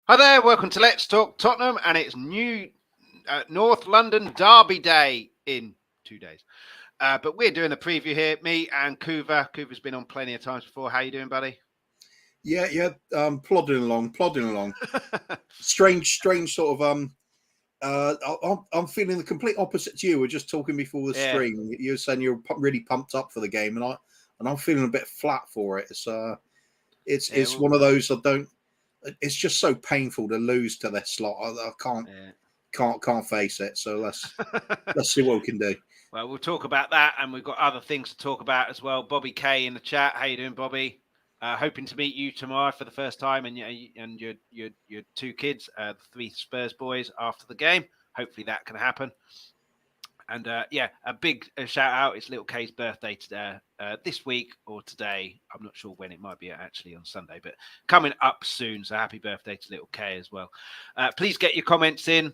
Hi there, welcome to Let's Talk Tottenham, and it's new North London Derby Day in 2 days. But we're doing a preview here, me and Kuva. Kuva's been on plenty of times before. How you doing, buddy? Yeah. Plodding along. Strange sort of. I'm feeling the complete opposite to you. We're just talking before the stream. You were saying you're really pumped up for the game, and I'm feeling a bit flat for it. It's one of those I don't. It's just so painful to lose to this slot. I can't face it. So let's see what we can do. Well, we'll talk about that, and we've got other things to talk about as well. Bobby K in the chat. How you doing, Bobby? Hoping to meet you tomorrow for the first time, and your two kids, the three Spurs boys, after the game. Hopefully that can happen. And a big shout out. It's Little K's birthday today, this week or today. I'm not sure when. It might be actually on Sunday, but coming up soon. So happy birthday to Little K as well. Please get your comments in.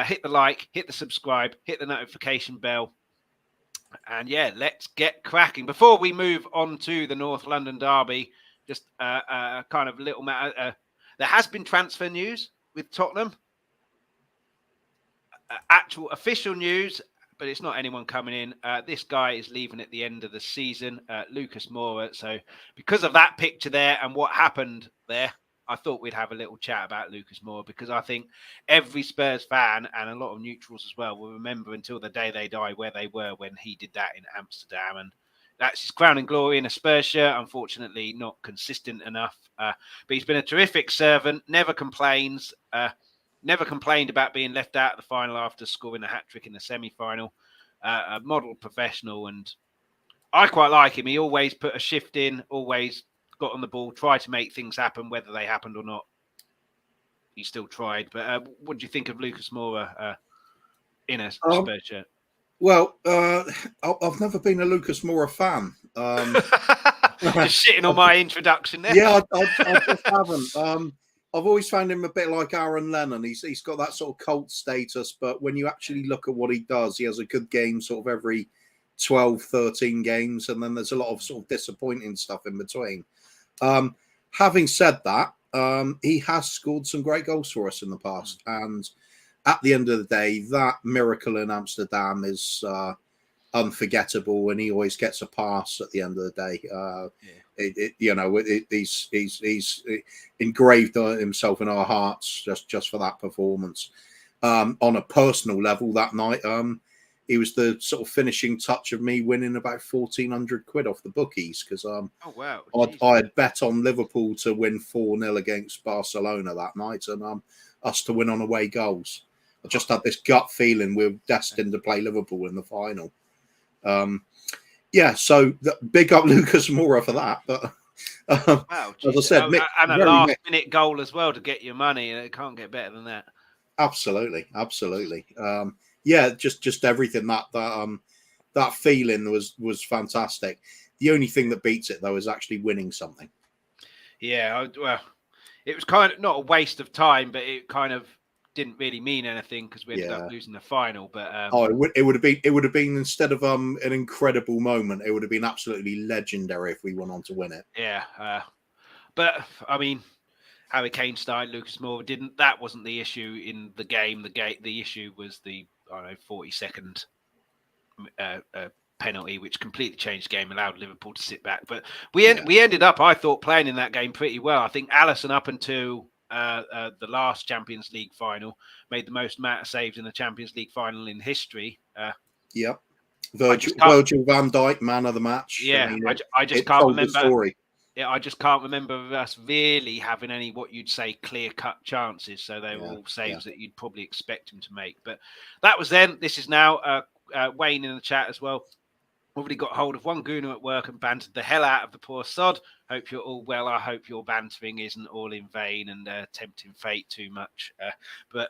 Hit the like, hit the subscribe, hit the notification bell. And let's get cracking. Before we move on to the North London Derby, just kind of little matter. There has been transfer news with Tottenham. Actual official news, but it's not anyone coming in. This guy is leaving at the end of the season, Lucas Moura. So because of that picture there and what happened there, I thought we'd have a little chat about Lucas Moura, because I think every Spurs fan and a lot of neutrals as well will remember until the day they die where they were when he did that in Amsterdam. And that's his crowning glory in a Spurs shirt. Unfortunately, not consistent enough. But he's been a terrific servant, never complains. Never complained about being left out of the final after scoring a hat-trick in the semi-final. A model professional, and I quite like him. He always put a shift in, always got on the ball, tried to make things happen, whether they happened or not. He still tried. But what do you think of Lucas Moura in a Spurs shirt? Well, I've never been a Lucas Moura fan. Just shitting on my introduction there. Yeah, I just haven't. I've always found him a bit like Aaron Lennon. He's got that sort of cult status, but when you actually look at what he does, he has a good game sort of every 12, 13 games, and then there's a lot of sort of disappointing stuff in between. Having said that, he has scored some great goals for us in the past, and at the end of the day, that miracle in Amsterdam is unforgettable, and he always gets a pass at the end of the day. He's engraved himself in our hearts just for that performance. On a personal level, that night, he was the sort of finishing touch of me winning about 1,400 quid off the bookies, because I had bet on Liverpool to win 4-0 against Barcelona that night, and us to win on away goals. I just had this gut feeling we were destined to play Liverpool in the final. So big up Lucas Moura for that. But as I said, and a last-minute goal as well to get your money, and it can't get better than that. Absolutely. Just everything that feeling was fantastic. The only thing that beats it though is actually winning something. Yeah, well, it was kind of not a waste of time, but it kind of didn't really mean anything because we ended up losing the final. But it would have been instead of an incredible moment, it would have been absolutely legendary if we went on to win it. Yeah, but I mean, Harry Kane started, Lucas Moura didn't. That wasn't the issue in the game. The issue was the 40-second penalty, which completely changed the game, allowed Liverpool to sit back. But we ended up, I thought, playing in that game pretty well. I think Alisson, up until the last Champions League final, made the most amount of saves in the Champions League final in history. Virgil van Dijk, man of the match. Yeah, I just can't remember. Yeah, I just can't remember us really having any what you'd say clear-cut chances. So they were all saves that you'd probably expect him to make. But that was then. This is now. Wayne in the chat as well. Already got hold of one gooner at work and bantered the hell out of the poor sod. Hope you're all well. I hope your bantering isn't all in vain and tempting fate too much. But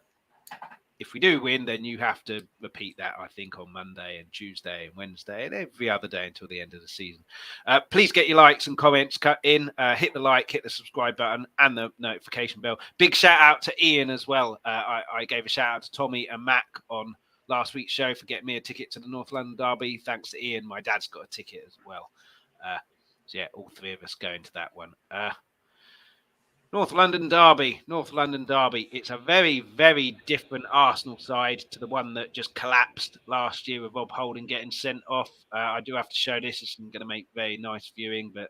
if we do win, then you have to repeat that, I think, on Monday and Tuesday and Wednesday and every other day until the end of the season. Please get your likes and comments cut in. Hit the like, hit the subscribe button and the notification bell. Big shout out to Ian as well. I gave a shout out to Tommy and Mac on last week's show for getting me a ticket to the North London Derby. Thanks to Ian. My dad's got a ticket as well. All three of us going to that one. North London derby. North London derby. It's a very, very different Arsenal side to the one that just collapsed last year with Rob Holding getting sent off. I do have to show this. It's going to make very nice viewing, but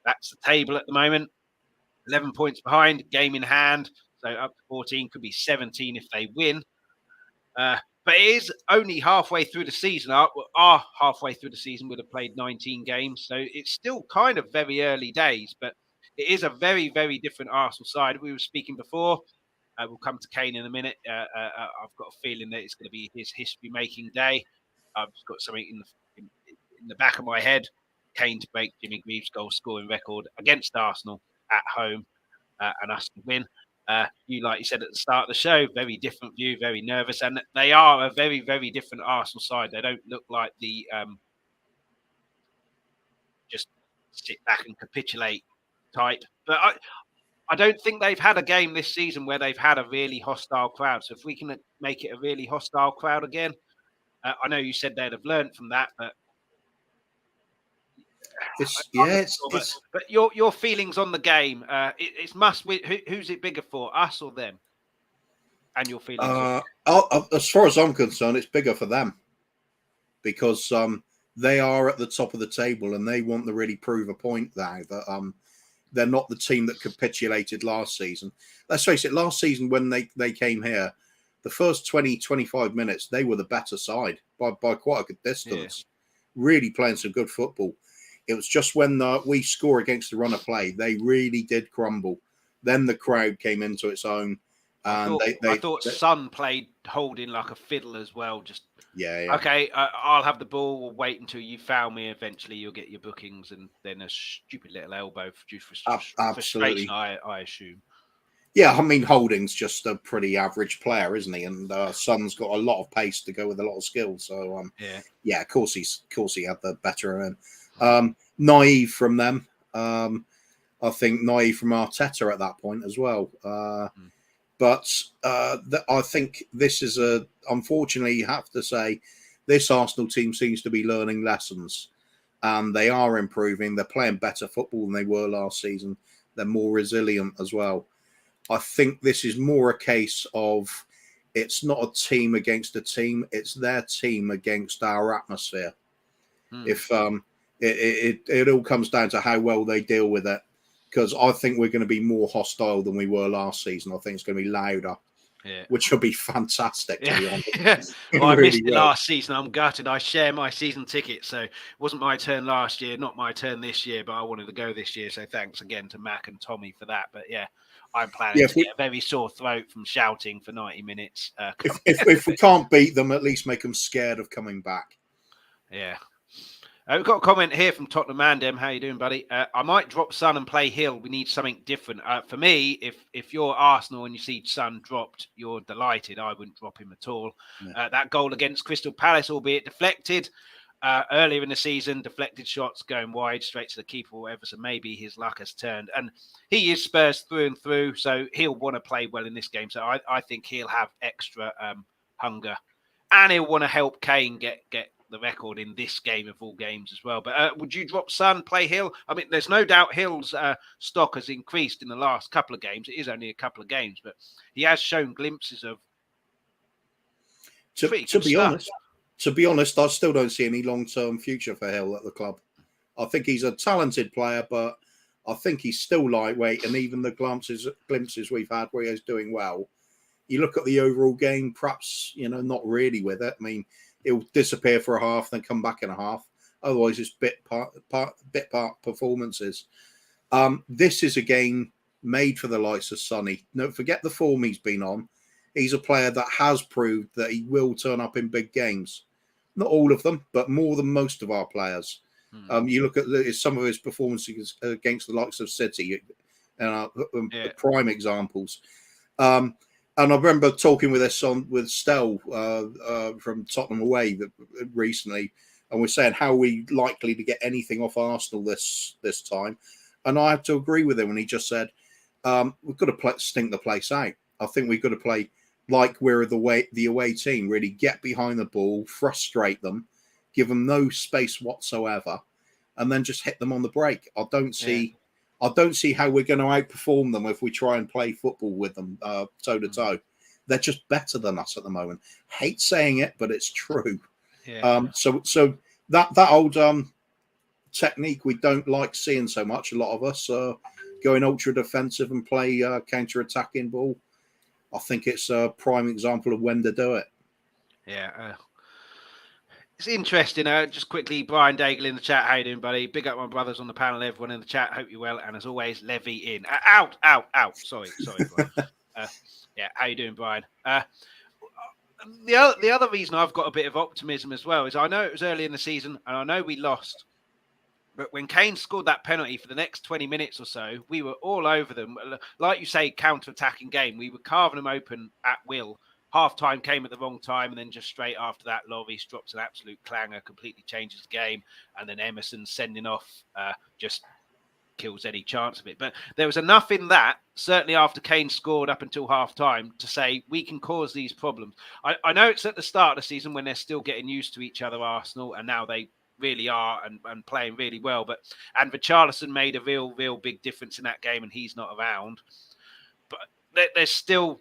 that's the table at the moment. 11 points behind, game in hand. So up to 14, could be 17 if they win. But it is only halfway through the season. Our halfway through the season would have played 19 games. So it's still kind of very early days, but it is a very, very different Arsenal side. We were speaking before. We'll come to Kane in a minute. I've got a feeling that it's going to be his history-making day. I've got something in the back of my head. Kane to break Jimmy Greaves' goal-scoring record against Arsenal at home and us to win. You, like you said at the start of the show, very different view, very nervous, and they are a very, very different Arsenal side. They don't look like the just sit back and capitulate type. But I don't think they've had a game this season where they've had a really hostile crowd. So if we can make it a really hostile crowd again, I know you said they'd have learned from that, but but your feelings on the game, it's must win. Who's it bigger for, us or them? And your feelings? As far as I'm concerned, it's bigger for them because they are at the top of the table and they want to really prove a point now that they're not the team that capitulated last season. Let's face it, last season when they came here, the first 20, 25 minutes, they were the better side by quite a good distance, really playing some good football. It was just when we score against the run of play, they really did crumble. Then the crowd came into its own. And I thought Son played Holding like a fiddle as well. Just yeah. Okay, I'll have the ball. We'll wait until you foul me. Eventually, you'll get your bookings, and then a stupid little elbow due for frustration, I assume. Yeah, I mean Holding's just a pretty average player, isn't he? And Son's got a lot of pace to go with a lot of skill. So yeah, of course he had the better end. Naive from them. I think naive from Arteta at that point as well. But I think this is unfortunately, you have to say, this Arsenal team seems to be learning lessons and they are improving. They're playing better football than they were last season. They're more resilient as well. I think this is more a case of it's not a team against a team. It's their team against our atmosphere. If it all comes down to how well they deal with it. Because I think we're going to be more hostile than we were last season. I think it's going to be louder, which will be fantastic, to be honest. Well, I missed it last season. I'm gutted. I share my season ticket, so it wasn't my turn last year, not my turn this year, but I wanted to go this year. So thanks again to Mac and Tommy for that. But yeah, I'm planning to get a very sore throat from shouting for 90 minutes. If we can't beat them, at least make them scared of coming back. Yeah. We've got a comment here from Tottenham and Arsenal. How you doing, buddy? I might drop Son and play Hill. We need something different. For me, if you're Arsenal and you see Son dropped, you're delighted. I wouldn't drop him at all. Yeah. That goal against Crystal Palace, albeit deflected earlier in the season, deflected shots going wide straight to the keeper or whatever. So maybe his luck has turned. And he is Spurs through and through, so he'll want to play well in this game. So I think he'll have extra hunger, and he'll want to help Kane get the record in this game of all games as well. But would you drop Son, play Hill? I mean, there's no doubt Hill's stock has increased in the last couple of games. It is only a couple of games, but he has shown glimpses of to be honest, I still don't see any long-term future for Hill at the club. I think he's a talented player, but I think he's still lightweight, and even the glimpses we've had where he's doing well, you look at the overall game, perhaps, not really with it. I mean, it'll disappear for a half, then come back in a half. Otherwise, it's bit part performances. This is a game made for the likes of Sonny. No, forget the form he's been on. He's a player that has proved that he will turn up in big games. Not all of them, but more than most of our players. You look at some of his performances against the likes of City, prime examples. And I remember talking with this with Stell from Tottenham away recently, and we're saying how are we likely to get anything off Arsenal this time. And I had to agree with him, and he just said, we've got to stink the place out. I think we've got to play like we're the away team, really get behind the ball, frustrate them, give them no space whatsoever, and then just hit them on the break. I don't see I don't see how we're going to outperform them if we try and play football with them toe to toe. They're just better than us at the moment. Hate saying it, but it's true. Yeah. So that old technique we don't like seeing so much. A lot of us going ultra defensive and play counter attacking ball. I think it's a prime example of when to do it. Yeah. It's interesting. Just quickly, Brian Daigle in the chat. How you doing, buddy? Big up my brothers on the panel. Everyone in the chat. Hope you're well. And as always, Levy in. Out. Sorry, Brian. Yeah. How you doing, Brian? The other reason I've got a bit of optimism as well is I know it was early in the season and I know we lost. But when Kane scored that penalty for the next 20 minutes or so, we were all over them. Like you say, counter-attacking game. We were carving them open at will. Half-time came at the wrong time, and then just straight after that, Lloris drops an absolute clanger, completely changes the game, and then Emerson sending off just kills any chance of it. But there was enough in that, certainly after Kane scored up until half-time, to say we can cause these problems. I know it's at the start of the season when they're still getting used to each other, Arsenal, and now they really are and playing really well. And Richarlison made a real big difference in that game, and he's not around. But there's still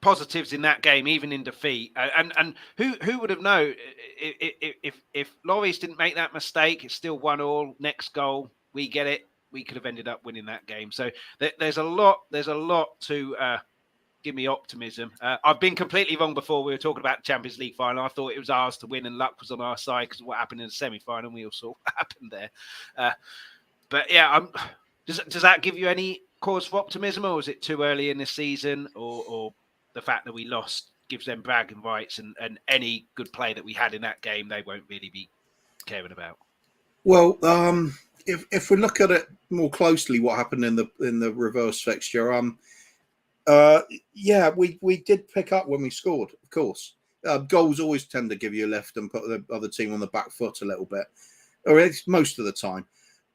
positives in that game, even in defeat. And who would have known if Lloris didn't make that mistake? It's still 1-1. Next goal, we get it. We could have ended up winning that game. So there's a lot to give me optimism. I've been completely wrong before. We were talking about the Champions League final. I thought it was ours to win and luck was on our side because of what happened in the semi-final. We all saw what happened there. But yeah, does that give you any cause for optimism, or is it too early in the season, or the fact that we lost gives them bragging rights and any good play that we had in that game they won't really be caring about? Well, if we look at it more closely, what happened in the reverse fixture, we did pick up when we scored, of course. Goals always tend to give you a lift and put the other team on the back foot a little bit, or it's most of the time.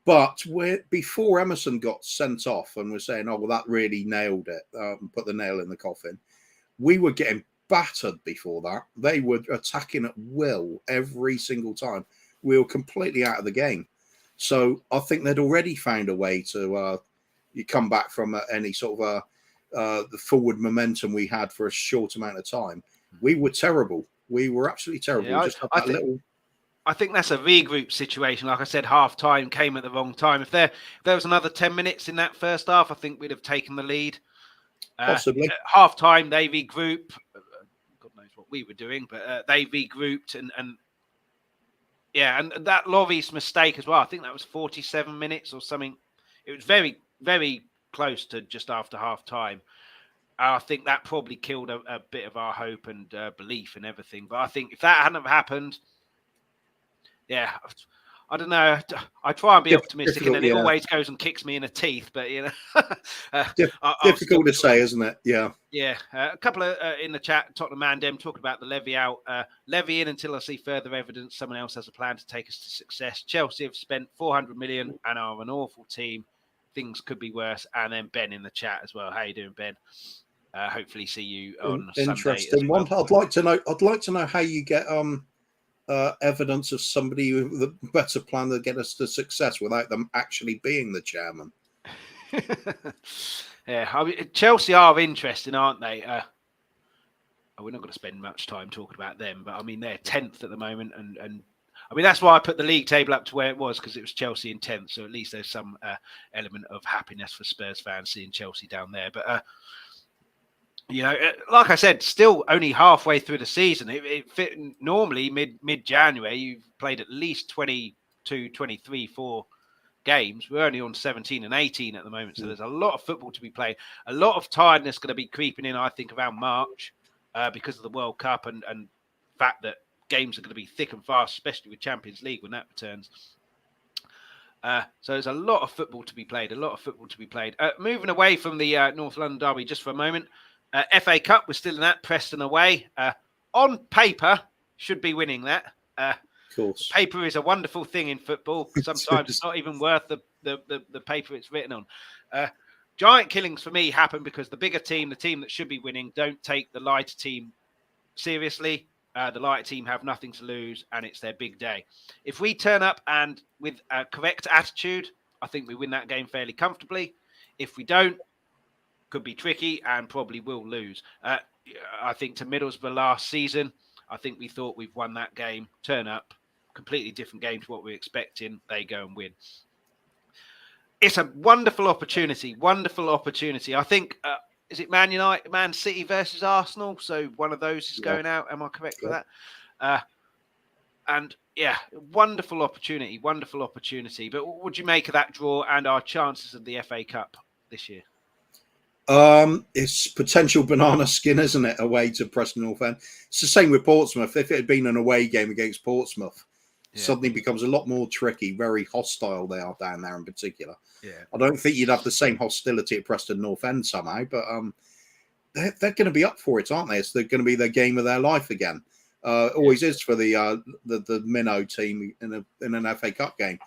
But before Emerson got sent off and we're saying, oh, well, that really nailed it, and put the nail in the coffin, we were getting battered before that. They were attacking at will every single time. We were completely out of the game. So I think they'd already found a way to you come back from any sort of the forward momentum we had for a short amount of time. We were terrible. We were absolutely terrible. Yeah, I think that's a regroup situation. Like I said, half time came at the wrong time. If there was another 10 minutes in that first half, I think we'd have taken the lead. Possibly. Half time, they regroup. God knows what we were doing, but they regrouped and that Lloris mistake as well. I think that was 47 minutes or something. It was very, very close to just after half time. I think that probably killed a bit of our hope and belief and everything. But I think if that hadn't happened, yeah, I don't know. I try and be optimistic, and then it always goes and kicks me in the teeth. But difficult to say, isn't it? Yeah. Yeah. A couple of in the chat, Tottenham and Dem talking about the Levy out. Levy in until I see further evidence. Someone else has a plan to take us to success. Chelsea have spent 400 million and are an awful team. Things could be worse. And then Ben in the chat as well. How you doing, Ben? Hopefully see you on interesting Sunday as well. One. I'd like to know how you get evidence of somebody with a better plan to get us to success without them actually being the chairman. Yeah, I mean, Chelsea are interesting, aren't they? We're not going to spend much time talking about them, but I mean they're 10th at the moment, and I mean that's why I put the league table up to where it was, because it was Chelsea in 10th, so at least there's some element of happiness for Spurs fans seeing Chelsea down there. But like I said, still only halfway through the season. It fit normally mid-January. You've played at least 22, 23, 4 games. We're only on 17 and 18 at the moment. So there's a lot of football to be played. A lot of tiredness going to be creeping in, I think, around March because of the World Cup and the fact that games are going to be thick and fast, especially with Champions League when that returns. So there's a lot of football to be played, moving away from the North London derby just for a moment. FA Cup, we're still in that. Preston away. On paper, should be winning that. Of course. Paper is a wonderful thing in football. Sometimes it's not even worth the paper it's written on. Giant killings for me happen because the bigger team, the team that should be winning, don't take the lighter team seriously. The lighter team have nothing to lose, and it's their big day. If we turn up and with a correct attitude, I think we win that game fairly comfortably. If we don't, could be tricky and probably will lose. I think to Middlesbrough last season, I think we thought we've won that game. Turn up, completely different game to what we're expecting. They go and win. It's a wonderful opportunity. Wonderful opportunity. I think, is it Man City versus Arsenal? So one of those is going out. Am I correct with that? And yeah, wonderful opportunity. Wonderful opportunity. But what would you make of that draw and our chances of the FA Cup this year? It's potential banana skin, isn't it? Away to Preston North End. It's the same with Portsmouth. If it had been an away game against Portsmouth, suddenly becomes a lot more tricky. Very hostile they are down there in particular. Yeah, I don't think you'd have the same hostility at Preston North End somehow, but they're going to be up for it, aren't they? It's going to be the game of their life again. Always is for the Minnow team in an FA Cup game.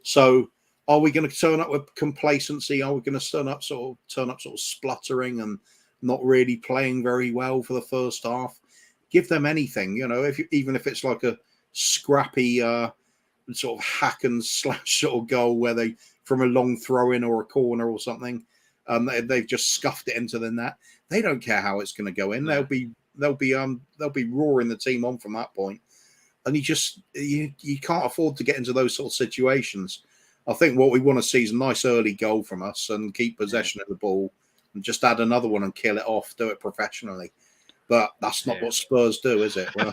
So. Are we going to turn up with complacency? Are we going to turn up sort of spluttering and not really playing very well for the first half? Give them anything, even if it's like a scrappy sort of hack and slash sort of goal where they from a long throw in or a corner or something, they've just scuffed it into the net. They don't care how it's going to go in. They'll be roaring the team on from that point, and you can't afford to get into those sort of situations. I think what we want to see is a nice early goal from us and keep possession of the ball and just add another one and kill it off, do it professionally. But that's not what Spurs do, is it? Well,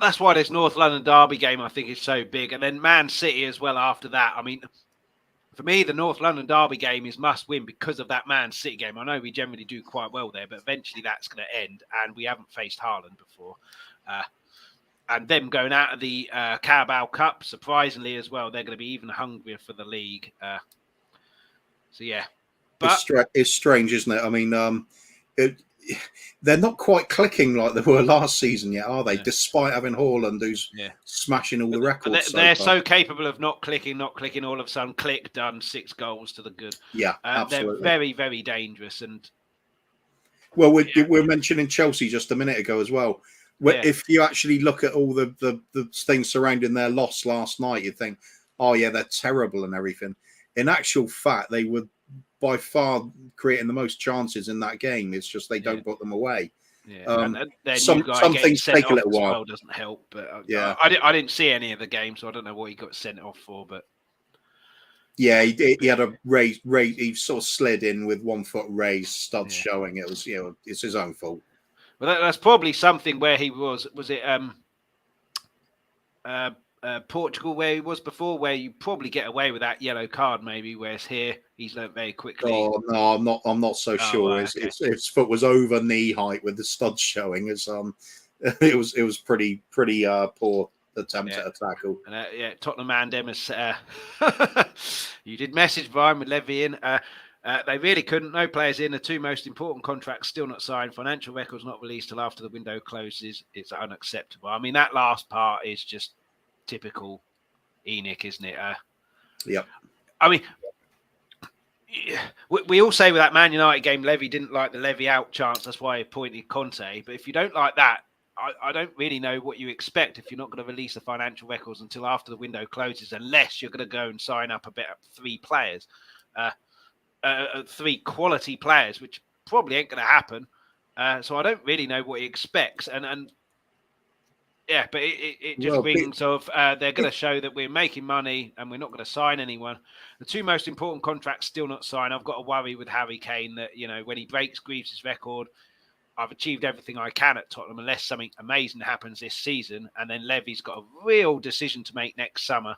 that's why this North London derby game, I think, is so big. And then Man City as well after that. I mean, for me, the North London derby game is must win because of that Man City game. I know we generally do quite well there, but eventually that's going to end. And we haven't faced Haaland before. And them going out of the Carabao Cup, surprisingly as well, they're going to be even hungrier for the league. So, yeah. But it's strange, isn't it? I mean, they're not quite clicking like they were last season yet, are they? No. Despite having Haaland, who's smashing all the records. They're so capable of not clicking. All of a sudden, click, done, 6 goals to the good. Yeah, absolutely. They're very, very dangerous. And well, we're mentioning Chelsea just a minute ago as well. If you actually look at all the things surrounding their loss last night, you'd think, oh, yeah, they're terrible and everything. In actual fact, they were by far creating the most chances in that game. It's just they don't put them away. Yeah. Some things take a little while. Well doesn't help. But I didn't see any of the game, so I don't know what he got sent off for. But yeah, he had a raise. He sort of slid in with 1 foot raised, studs showing. It was it's his own fault. Well, that's probably something where he was it Portugal where he was before, where you probably get away with that yellow card maybe, whereas here he's learned very quickly. Oh no, I'm not so sure. Right, his foot was over knee height with the studs showing. It was pretty poor attempt at a tackle. And Tottenham and Emma's you did message Brian with Levy in. They really couldn't. No players in. The 2 most important contracts still not signed. Financial records not released till after the window closes. It's unacceptable. I mean, that last part is just typical ENIC, isn't it? Yep. I mean, we all say with that Man United game, Levy didn't like the Levy out chance. That's why he appointed Conte. But if you don't like that, I don't really know what you expect if you're not going to release the financial records until after the window closes, unless you're going to go and sign up 3 players. 3 quality players, which probably ain't going to happen. So I don't really know what he expects. But it just rings of they're going to show that we're making money and we're not going to sign anyone. The 2 most important contracts still not signed. I've got to worry with Harry Kane that, when he breaks Greaves' record, I've achieved everything I can at Tottenham unless something amazing happens this season. And then Levy's got a real decision to make next summer.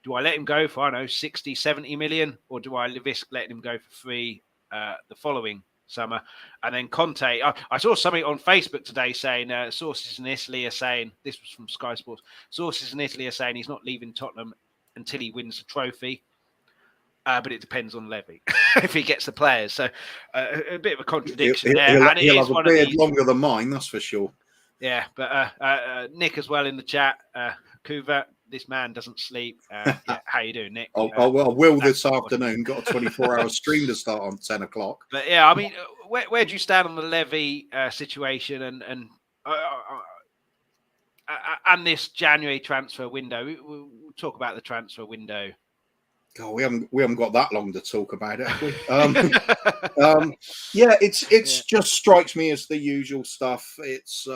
Do I let him go for, 60, 70 million? Or do I risk letting him go for free the following summer? And then Conte, I saw something on Facebook today saying sources in Italy are saying, this was from Sky Sports, sources in Italy are saying he's not leaving Tottenham until he wins the trophy. But it depends on Levy if he gets the players. So a bit of a contradiction there. He'll have a beard longer than mine, that's for sure. Yeah, but Nick as well in the chat, Kuva, this man doesn't sleep. How you doing, Nick? I will this afternoon. Got a 24-hour stream to start on 10 o'clock. But yeah, I mean, where do you stand on the Levy situation? And and this January transfer window. We'll talk about the transfer window. God, we haven't got that long to talk about it, have we? Yeah, it's just strikes me as the usual stuff. It's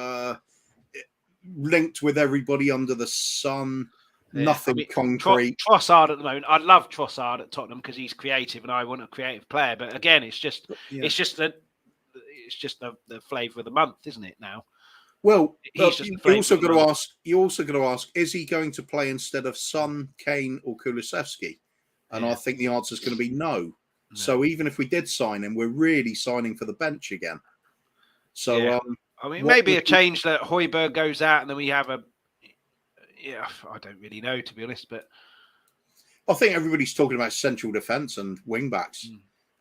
linked with everybody under the sun. Nothing concrete. Trossard at the moment. I love Trossard at Tottenham because he's creative, and I want a creative player. But again, it's just the flavour of the month, isn't it? Now, well, you also got to ask: is he going to play instead of Son, Kane, or Kulusevski? And I think the answer is going to be no. So even if we did sign him, we're really signing for the bench again. So maybe a change that Højbjerg goes out, and then we have a. Yeah, I don't really know, to be honest, but I think everybody's talking about central defence and wing backs.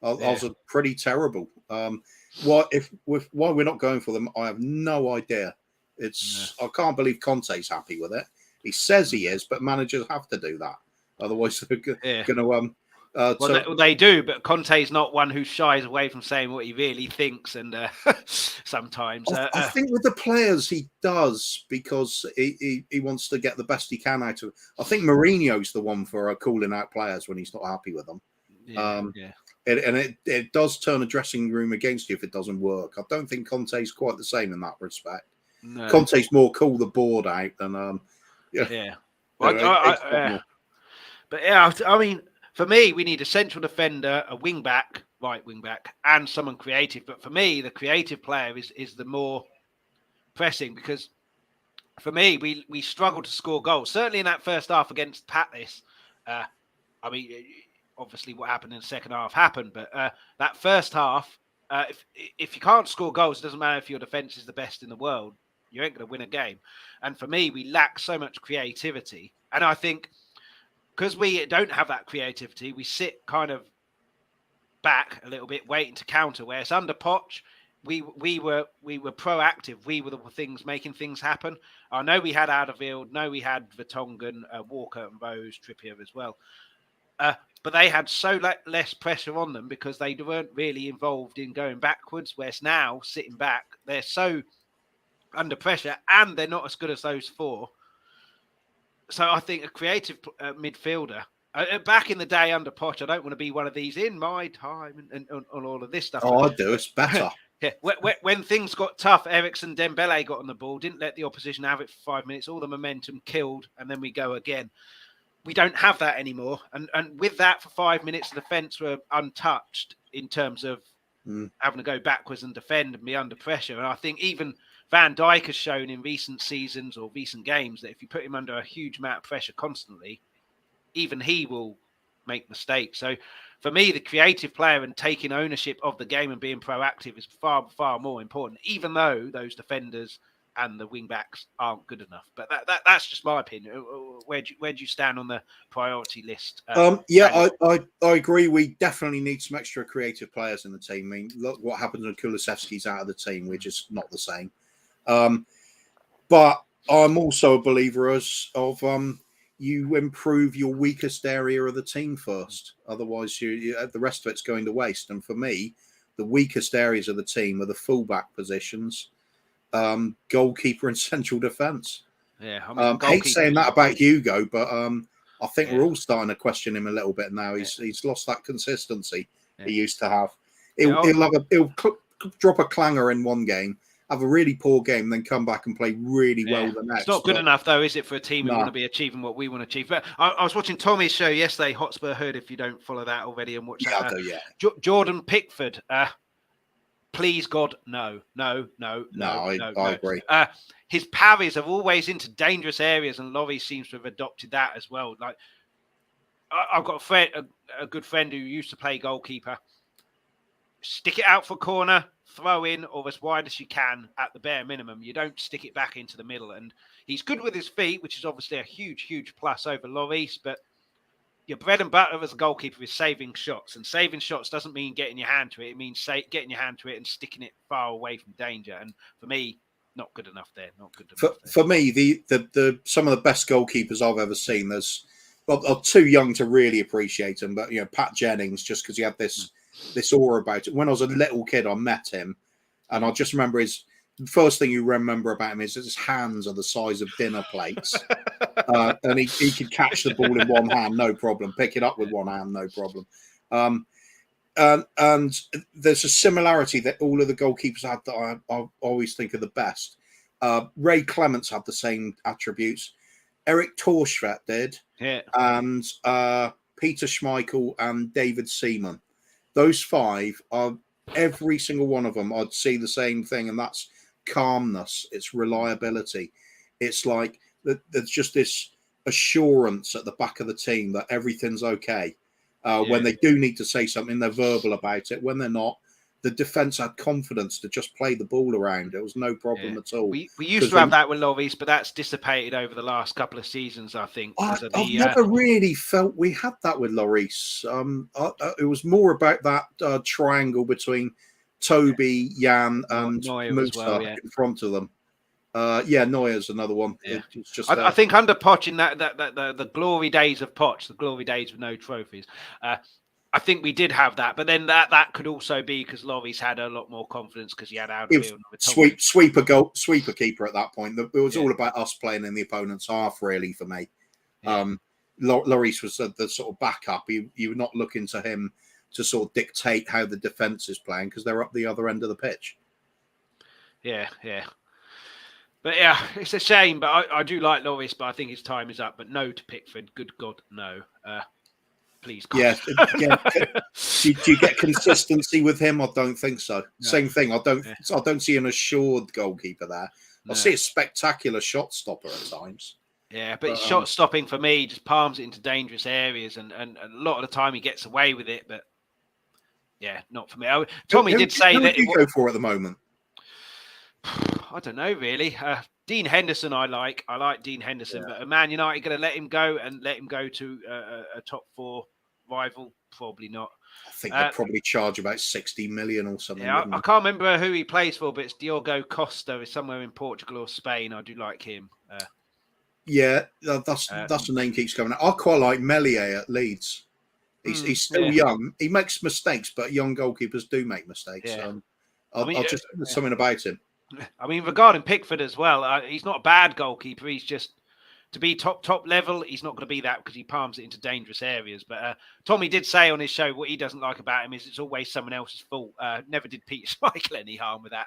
Ours are pretty terrible. Why we're not going for them, I have no idea. I can't believe Conte's happy with it. He says he is, but managers have to do that. Otherwise, they're going to. They do, but Conte's not one who shies away from saying what he really thinks, and sometimes I think with the players he does because he wants to get the best he can out of. I think Mourinho's the one for calling out players when he's not happy with them. It does turn a dressing room against you if it doesn't work. I don't think Conte's quite the same in that respect. No. Conte's more call the board out than But yeah, I mean, for me, we need a central defender, a right wing back, and someone creative. But for me, the creative player is the more pressing because for me, we struggle to score goals. Certainly in that first half against Palace. I mean, obviously what happened in the second half happened, but that first half, if you can't score goals, it doesn't matter if your defence is the best in the world. You ain't going to win a game. And for me, we lack so much creativity. And I think because we don't have that creativity, we sit kind of back a little bit, waiting to counter. Whereas under Poch, we were proactive. We were the things making things happen. I know we had Alderweireld, we had Vertonghen, Walker, and Rose, Trippier as well. But they had so less pressure on them because they weren't really involved in going backwards. Whereas now, sitting back, they're so under pressure, and they're not as good as those four. So I think a creative midfielder, back in the day under Poch, I don't want to be one of these in my time and all of this stuff. Oh, I do. It's better. Yeah, when things got tough, Eriksen, Dembele got on the ball, didn't let the opposition have it for 5 minutes, all the momentum killed, and then we go again. We don't have that anymore. And with that, for 5 minutes, the defence were untouched in terms of having to go backwards and defend and be under pressure. And I think even Van Dijk has shown in recent seasons or recent games that if you put him under a huge amount of pressure constantly, even he will make mistakes. So for me, the creative player and taking ownership of the game and being proactive is far, far more important, even though those defenders and the wing backs aren't good enough. But that's just my opinion. Where do you stand on the priority list? I agree. We definitely need some extra creative players in the team. I mean, look what happens when Kulusevski's out of the team. We're just not the same. But I'm also a believer of you improve your weakest area of the team first. Otherwise, the rest of it's going to waste. And for me, the weakest areas of the team are the fullback positions, goalkeeper and central defence. Yeah, I hate saying that about Hugo, but I think we're all starting to question him a little bit now. He's lost that consistency he used to have. He'll drop a clanger in one game, have a really poor game, then come back and play really well the next. It's not good enough, though, is it, for a team who want to be achieving what we want to achieve? But I was watching Tommy's show yesterday, Hotspur Hood, if you don't follow that already and watch that. I do, yeah. Jordan Pickford, please, God, no. I agree. His parries are always into dangerous areas, and Laurie seems to have adopted that as well. Like, I've got a good friend who used to play goalkeeper. Stick it out for corner, throw in, or as wide as you can at the bare minimum. You don't stick it back into the middle. And he's good with his feet, which is obviously a huge, huge plus over Lloris. But your bread and butter as a goalkeeper is saving shots. And saving shots doesn't mean getting your hand to it. It means getting your hand to it and sticking it far away from danger. And for me, not good enough there. Not good enough there. For me, the some of the best goalkeepers I've ever seen, I'm too young to really appreciate them. But, Pat Jennings, just because he had this aura about it. When I was a little kid, I met him, and I just remember his the first thing you remember about him is that his hands are the size of dinner plates. And he could catch the ball in one hand, no problem. Pick it up with one hand, no problem. And there's a similarity that all of the goalkeepers had that I always think are the best. Ray Clements had the same attributes. Eric Torstvedt did. Yeah. And Peter Schmeichel and David Seaman. Those five are, every single one of them, I'd see the same thing, and that's calmness. It's reliability. It's like there's just this assurance at the back of the team that everything's okay. When they do need to say something, they're verbal about it. When they're not, the defence had confidence to just play the ball around. It was no problem at all. We used to have that with Lloris, but that's dissipated over the last couple of seasons, I think. I've never really felt we had that with Lloris. It was more about that triangle between Toby, Jan, and Musa in front of them. Neuer's another one. Yeah. It's just, I think under Poch, in the glory days of Poch, the glory days with no trophies, I think we did have that, but then that could also be because Lloris had a lot more confidence because he had outfield. Sweeper keeper at that point. It was all about us playing in the opponent's half, really, for me. Yeah. Lloris was the sort of backup. You were not looking to him to sort of dictate how the defence is playing because they're up the other end of the pitch. Yeah. But yeah, it's a shame. But I do like Lloris, but I think his time is up. But no to Pickford. Good God, no. Please, God. Yeah. Do you get consistency with him? I don't think so. No. Same thing. I don't see an assured goalkeeper there. I see a spectacular shot stopper at times. Yeah, but shot stopping for me just palms it into dangerous areas, and a lot of the time he gets away with it. But yeah, not for me. Tommy did say who that. Who do you go for at the moment? I don't know really. Dean Henderson, I like Dean Henderson, but Man United going to let him go to a top four rival? Probably not. I think they'll probably charge about 60 million or something. Yeah, I can't remember who he plays for, but it's Diogo Costa. Is somewhere in Portugal or Spain. I do like him. That's the name keeps coming out. I quite like Meslier at Leeds. He's still young. He makes mistakes, but young goalkeepers do make mistakes. Yeah. There's something about him. I mean, regarding Pickford as well, he's not a bad goalkeeper. He's just, to be top level, he's not going to be that because he palms it into dangerous areas. But Tommy did say on his show what he doesn't like about him is it's always someone else's fault. Never did Peter Schmeichel any harm with that.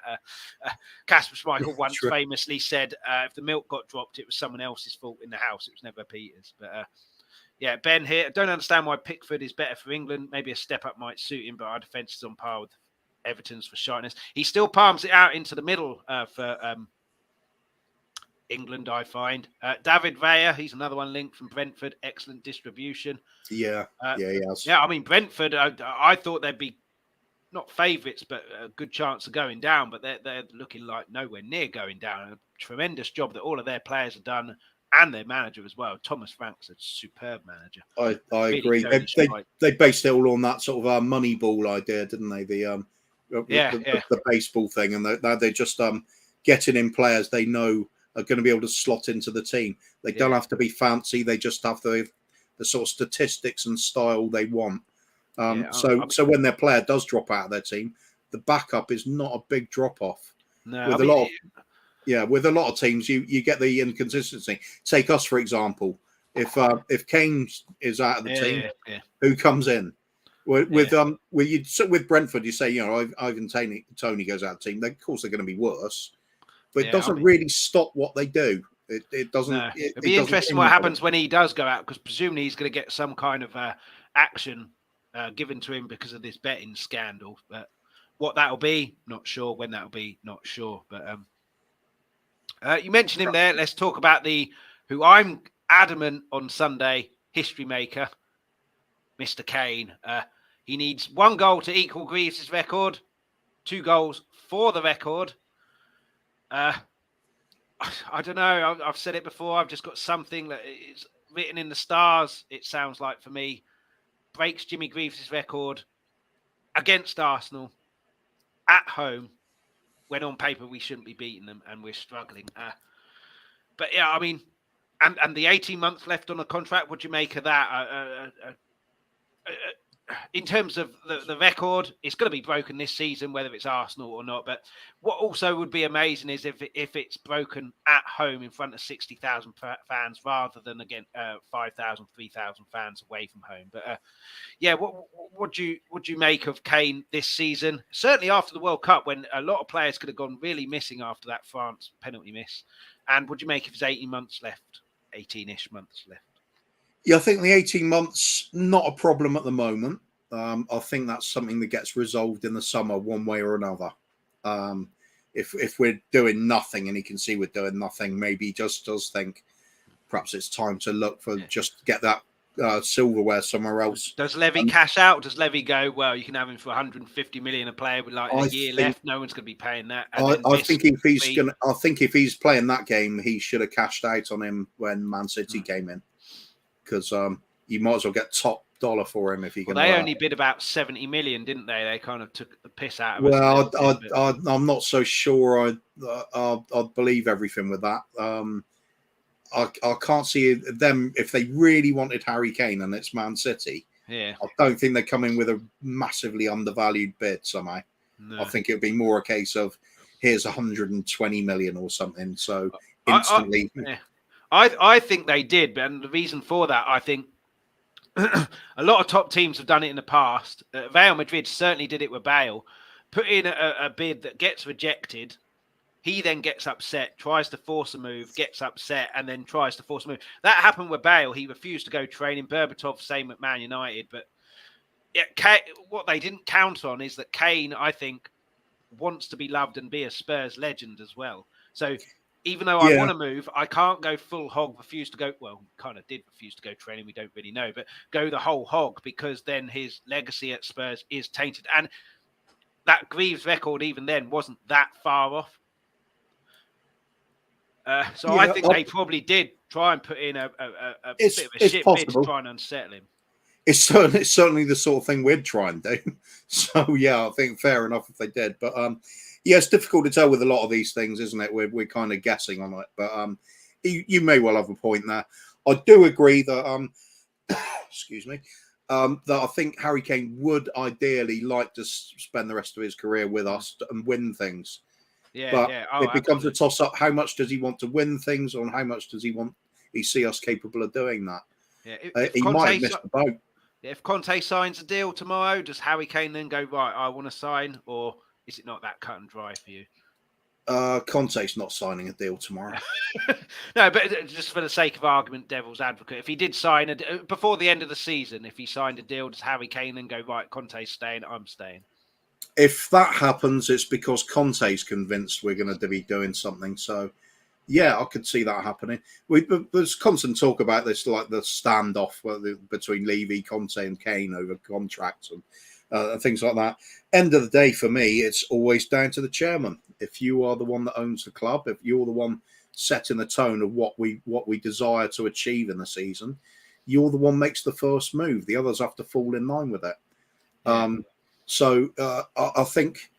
Kasper Schmeichel once famously said, if the milk got dropped, it was someone else's fault in the house. It was never Peter's. But Ben here, I don't understand why Pickford is better for England. Maybe a step up might suit him, but our defence is on par with Everton's for sharpness. He still palms it out into the middle for England, I find. David Villa, he's another one linked from Brentford. Excellent distribution. Yeah, he has. Yeah, I mean, Brentford, I thought they'd be not favourites, but a good chance of going down, but they're looking like nowhere near going down. A tremendous job that all of their players have done, and their manager as well. Thomas Frank's a superb manager. I agree. They based it all on that sort of Moneyball idea, didn't they? The baseball thing, and they're just getting in players they know are going to be able to slot into the team. They don't have to be fancy. They just have the sort of statistics and style they want. So when their player does drop out of their team, the backup is not a big drop off. No, with a lot of teams, you get the inconsistency. Take us for example. If Kane is out of the team, who comes in? With Brentford, you say Ivan Toney goes out of the team. Of course, they're going to be worse, but it doesn't really stop what they do. It doesn't. No. It'd be interesting what happens when he does go out, because presumably he's going to get some kind of action given to him because of this betting scandal. But what that'll be, not sure. When that'll be, not sure. But you mentioned him there. Let's talk about who I'm adamant on Sunday, history maker, Mr. Kane. He needs 1 goal to equal Greaves' record, 2 goals for the record. I don't know. I've said it before. I've just got something that is written in the stars, it sounds like for me. Breaks Jimmy Greaves' record against Arsenal at home, when on paper we shouldn't be beating them and we're struggling. But yeah, I mean, and the 18 months left on the contract, what do you make of that? in terms of the record, it's going to be broken this season, whether it's Arsenal or not. But what also would be amazing is if it's broken at home in front of 60,000 fans rather than again 5,000, 3,000 fans away from home. But yeah, what do you make of Kane this season? Certainly after the World Cup, when a lot of players could have gone really missing after that France penalty miss. And what do you make of his 18 months left, 18-ish months left? Yeah, I think the 18 months, not a problem at the moment. I think that's something that gets resolved in the summer one way or another. If we're doing nothing and he can see we're doing nothing, maybe he just does think perhaps it's time to look for just get that silverware somewhere else. Does Levy cash out? Does Levy go, well, you can have him for 150 million a player with like a year left? No one's going to be paying that. I think if he's playing that game, he should have cashed out on him when Man City came in. Because you might as well get top dollar for him if you can. Well, they only bid about 70 million, didn't they? They kind of took the piss out of us. Well, I'm not so sure I'd believe everything with that. I can't see them if they really wanted Harry Kane and it's Man City. Yeah, I don't think they come in with a massively undervalued bid somehow. No. I think it'd be more a case of here's 120 million or something. So instantly. I think they did, and the reason for that, I think a lot of top teams have done it in the past. Real Madrid certainly did it with Bale. Put in a bid that gets rejected. He then gets upset, tries to force a move, gets upset, and then tries to force a move. That happened with Bale. He refused to go training. Berbatov, same at Man United. But yeah, what they didn't count on is that Kane, I think, wants to be loved and be a Spurs legend as well. So even though I want to move, I can't go full hog, refuse to go. Well, kind of did refuse to go training. We don't really know, but go the whole hog because then his legacy at Spurs is tainted. And that Greaves record, even then, wasn't that far off. I think they probably did try and put in a bit of a shit bid to try and unsettle him. It's certainly the sort of thing we'd try and do. So, yeah, I think fair enough if they did. But, yeah, it's difficult to tell with a lot of these things, isn't it? We're kind of guessing on it. But you may well have a point there. I do agree that, excuse me, that I think Harry Kane would ideally like to spend the rest of his career with us and win things. But it becomes a toss-up. How much does he want to win things, or how much does he see us capable of doing that? Yeah, he might have missed the boat. If Conte signs a deal tomorrow, does Harry Kane then go, right, I want to sign, or is it not that cut and dry for you? Conte's not signing a deal tomorrow. No, but just for the sake of argument, devil's advocate, if he did sign before the end of the season, if he signed a deal, does Harry Kane then go, right, Conte's staying, I'm staying? If that happens, it's because Conte's convinced we're going to be doing something. So, yeah, I could see that happening. There's constant talk about this, like the standoff between Levy, Conte, and Kane over contracts and things like that. End of the day, for me, it's always down to the chairman. If you are the one that owns the club, if you're the one setting the tone of what we desire to achieve in the season, you're the one makes the first move. The others have to fall in line with it. Yeah. So I think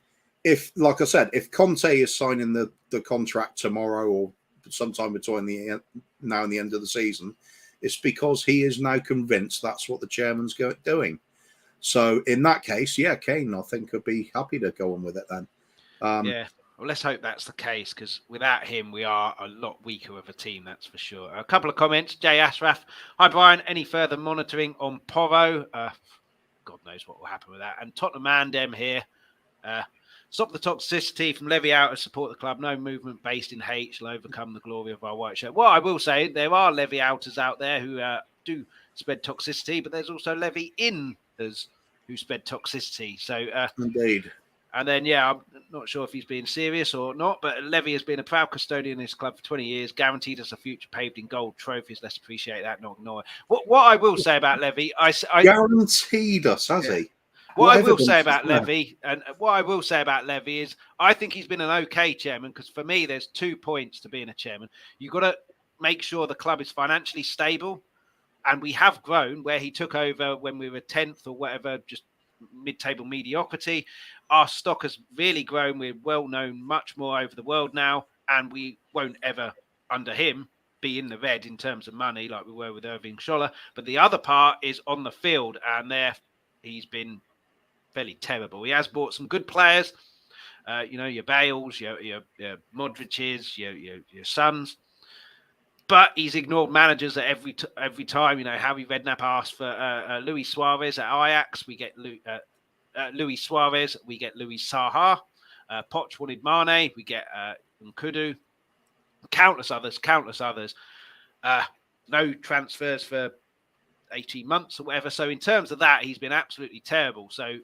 like I said, if Conte is signing the contract tomorrow or sometime between now and the end of the season, it's because he is now convinced that's what the chairman's doing. So in that case, yeah, Kane, I think, could be happy to go on with it then. Yeah. Well, let's hope that's the case, because without him, we are a lot weaker of a team, that's for sure. A couple of comments. Jay Ashraf. Hi, Brian. Any further monitoring on Porro? God knows what will happen with that. And Tottenham and Arsenal here. Stop the toxicity from Levy out and support the club. No movement based in hate shall overcome the glory of our white shirt. Well, I will say there are Levy outers out there who do spread toxicity, but there's also Levy inners who spread toxicity. So indeed. And then, yeah, I'm not sure if he's being serious or not, but Levy has been a proud custodian in his club for 20 years, guaranteed us a future paved in gold trophies. Let's appreciate that, not ignore it. What I will say about Levy, I guaranteed us, has he? What I will say about Levy, is I think he's been an okay chairman, because for me, there's 2 points to being a chairman. You've got to make sure the club is financially stable, and we have grown where he took over when we were 10th or whatever, just mid-table mediocrity. Our stock has really grown. We're well known much more over the world now, and we won't ever, under him, be in the red in terms of money like we were with Irving Scholler. But the other part is on the field, and they're he's been fairly terrible. He has bought some good players, your Bales, your Modric's, your Sons, but he's ignored managers at every time. Harry Redknapp asked for Luis Suarez at Ajax. We get Luis Suarez. We get Luis Saha. Poch wanted Mane. We get Nkudu. Countless others. No transfers for 18 months or whatever. So in terms of that, he's been absolutely terrible. So